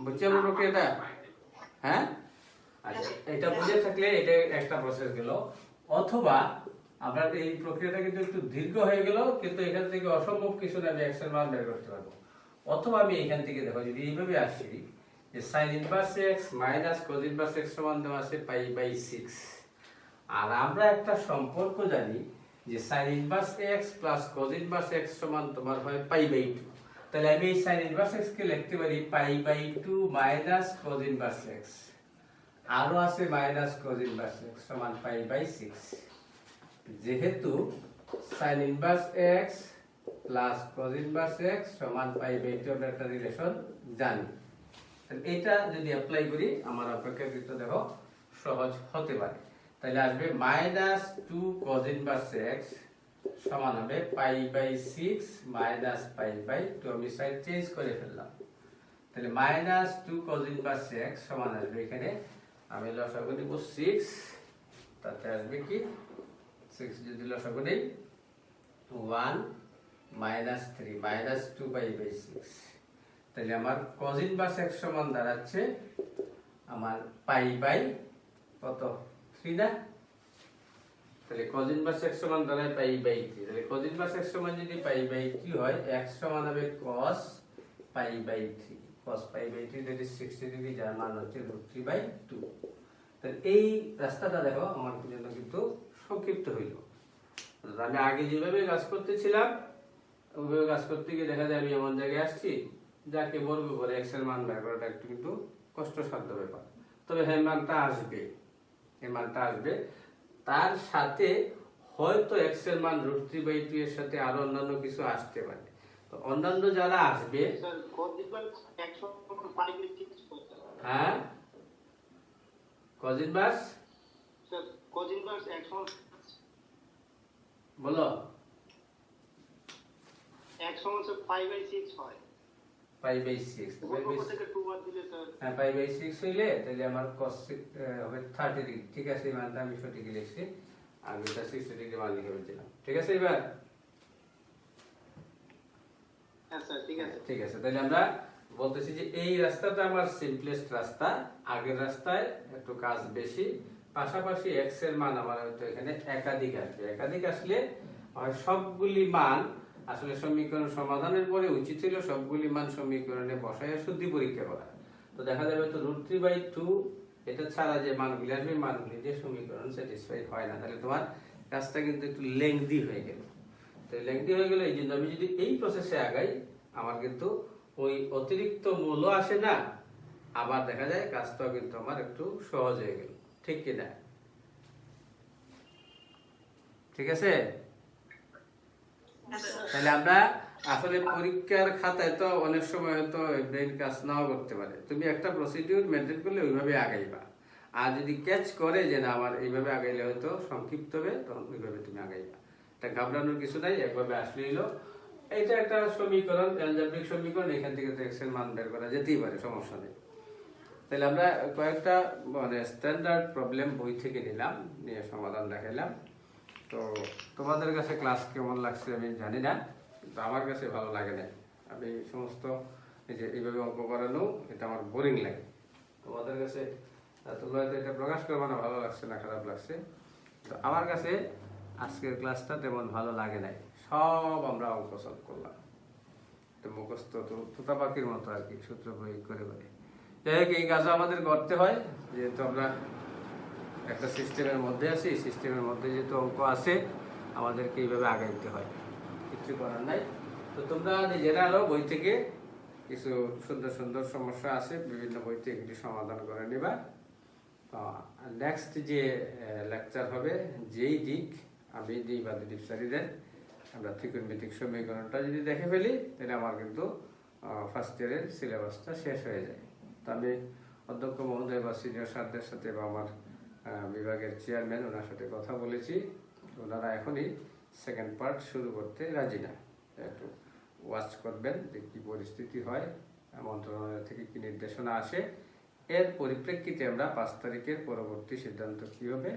বুঝছি আমরা প্রক্রিয়াটা? হ্যাঁ, আচ্ছা এটা বুঝে থাকলে এটা একটা প্রসেস গেল। অথবা আমরা এই প্রক্রিয়াটা কিন্তু একটু দীর্ঘ হয়ে গেল, কিন্তু এখান থেকে অসম্ভব কিছু না, আমি x এর মান বের করতে পারবো। অথবা আমি এখান থেকে দেখো যদি এইভাবে আসি যে sin inverse x minus cos inverse x সমান দেওয়া আছে পাই বাই 6, আর আমরা একটা সম্পর্ক জানি যে sin inverse x plus cos inverse x সমান তোমার হয় পাই বাই 2। তাহলে আমি এই sin inverse x কে লিখতে পারি পাই by 2 minus cos inverse x, আরো আছে minus cos inverse x সমান পাই বাই 6। যেহেতু sin inverse x plus cos inverse x সমান পাই বাই 2 আমরা একটা রিলেশন জানি, এটা যদি অ্যাপ্লাই করি আমার অপেক্ষাকৃত দেখো সহজ হতে পারে। তাহলে আসবে -2 cos inverse x সমান হবে pi by 6 minus pi by 2, আমি সাইড চেঞ্জ করে ফেললাম। তাহলে -2 cos inverse x সমান আসবে এখানে আমি লসাগু দিব 6, তাতে আসবে কি 6 যদি লসাগু নেই 1 -3 -2 পাই বাই 6। তাহলে আমার cos inverse x সমান দাঁড়াচ্ছে আমার পাই বাই কত 3 না, তাহলে cos inverse x সমান দাঁড়ায় পাই বাই 3। তাহলে cos inverse x সমান যদি পাই বাই 3 হয় x সমান হবে cos pi by 3, cos pi by 3 that is 60 degree, যার মান হচ্ছে √3/2। তাহলে এই রাস্তাটা দেখো আমার জন্য কিন্তু সংক্ষিপ্ত হইল। আমি আগে যেভাবে কাজ করতেছিলাম ওইভাবে কাজ করতে গিয়ে দেখা যায় আমি এমন জায়গায় আসছি যাকে বর্গ করে x এর মান বের করাটা একটু কিন্তু কষ্টসাধ্য ব্যাপার। তবে হ্যাঁ মানটা আসবে, এই মানটা আসবে, তার সাথে হয়তো x এর মান √3/2 এর সাথে আরো অন্যান্য কিছু আসতে পারে। তো অন্যান্য যারা আসবে হ্যাঁ cos inverse বলো x সমান পাই বাই 6 হয়, পাই বাই 6 থেকে 2 বাদ দিলে স্যার হ্যাঁ পাই বাই 6 হইলে তাহলে আমার cos হবে 30 ডিগ্রি, ঠিক আছে। এই মানটা আমি সঠিক লিখছি, আমি এটা 60 ডিগ্রি মান লিখে ফেলছিলাম, ঠিক আছে। এবার হ্যাঁ স্যার ঠিক আছে, ঠিক আছে। তাহলে আমরা বলতেছি যে এই রাস্তাটা আমার সিম্পলেস্ট রাস্তা, আগের রাস্তায় একটু কাজ বেশি, পাশাপাশি x এর মান আমার হয়তো এখানে একাধিক আসবে। একাধিক আসলে হয় সবগুলি মান আসলে সমীকরণ সমাধানের পরে উচিত ছিল সবগুলি মান সমীকরণে বসায় শুদ্ধি পরীক্ষা করা। তো দেখা যাবে তো √3/2 এটা ছাড়া যে মানগুলি আসবে মানগুলি দিয়ে সমীকরণ স্যাটিসফাই হয় না, তাহলে তোমার কাজটা কিন্তু একটু লেংদি হয়ে গেল। তো লেংদি হয়ে গেলে এই জন্য আমি যদি এই প্রসেসে আগাই আমার কিন্তু ওই অতিরিক্ত মূল্য আসে না, আবার দেখা যায় কাজটাও কিন্তু আমার একটু সহজ হয়ে গেল, ঠিক কিনা? ঠিক আছে। তাহলে আমরা আসলে পরীক্ষার খাতায় তো অনেক সময় হয়তো ব্রেন কাজ নাও করতে পারে, তুমি একটা প্রসিডিউর মেনটেন করলে ওইভাবে আগাইবা। আর যদি ক্যাচ করে যে না আমার এইভাবে আগাইলে হয়তো সংক্ষিপ্ত হবে, তখন ওইভাবে তুমি আগাইবা। এটা ঘাবড়ানোর কিছু নাই, একভাবে আসলে হলো এইটা একটা সমীকরণ, অ্যালজেব্রিক সমীকরণ, এখান থেকে তো x এর মান বের করা যেতেই পারে, সমস্যা নেই। তাহলে আমরা কয়েকটা মানে স্ট্যান্ডার্ড প্রবলেম বই থেকে নিলাম, নিয়ে সমাধান দেখাইলাম। তো তোমাদের কাছে ক্লাস কেমন লাগছে আমি জানি না, কিন্তু আমার কাছে ভালো লাগে না। আমি সমস্ত এই যে এইভাবে অঙ্ক করানো এটা আমার বোরিং লাগে। তোমাদের কাছে তোমরা হয়তো এটা প্রকাশ করবে না, ভালো লাগছে না খারাপ লাগছে। তো আমার কাছে আজকের ক্লাসটা তেমন ভালো লাগে নাই। সব আমরা অঙ্ক সলভ করলাম, তো মুখস্থ তোতা পাখির মতো আর কি, সূত্র প্রয়োগ করে করে। যাই হোক, এই কাজও আমাদের করতে হয়, যেহেতু আমরা একটা সিস্টেমের মধ্যে আছি। সিস্টেমের মধ্যে যেহেতু অঙ্ক আছে, আমাদেরকে এইভাবে আগাইতে হয়, কিছু করার নাই। তো তোমরা নিজেরা আরো বই থেকে কিছু সুন্দর সুন্দর সমস্যা আছে, বিভিন্ন বই থেকে এগুলি সমাধান করে নিবা। নেক্সট যে লেকচার হবে, যেই দিক আমি দিই বা দিলীপ স্যারই দেন, আমরা ত্রিকোণমিতিক সমীকরণটা যদি দেখে ফেলি, তাহলে আমার কিন্তু ফার্স্ট ইয়ারের সিলেবাসটা শেষ হয়ে যায়। তো আমি অধ্যক্ষ মহোদয় বা সিনিয়র স্যারদের সাথে বা আমার বিভাগের চেয়ারম্যান ওনার সাথে কথা বলেছি। ওনারা এখনই সেকেন্ড পার্ট শুরু করতে রাজি না। একটু ওয়াচ করবেন যে কী পরিস্থিতি হয়, মন্ত্রণালয় থেকে কী নির্দেশনা আসে। এর পরিপ্রেক্ষিতে আমরা 5 তারিখের পরবর্তী সিদ্ধান্ত কী হবে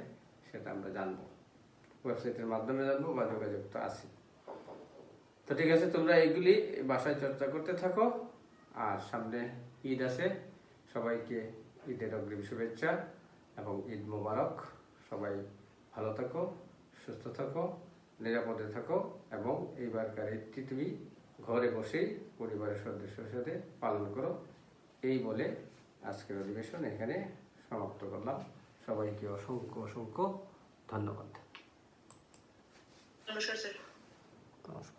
সেটা আমরা জানবো, ওয়েবসাইটের মাধ্যমে জানবো বা যোগাযোগ তো আছে। তো ঠিক আছে, তোমরা এইগুলি বাসায় চর্চা করতে থাকো। আর সামনে ঈদ আছে, সবাইকে ঈদের অগ্রিম শুভেচ্ছা এবং ঈদ মোবারক। সবাই ভালো থাকো, সুস্থ থাকো, নিরাপদে থাকো এবং এইবারকার ঈদটি তুমি ঘরে বসেই পরিবারের সদস্যের সাথে পালন করো। এই বলে আজকের অধিবেশন এখানে সমাপ্ত করলাম। সবাইকে অসংখ্য অসংখ্য ধন্যবাদ। নমস্কার স্যার। নমস্কার।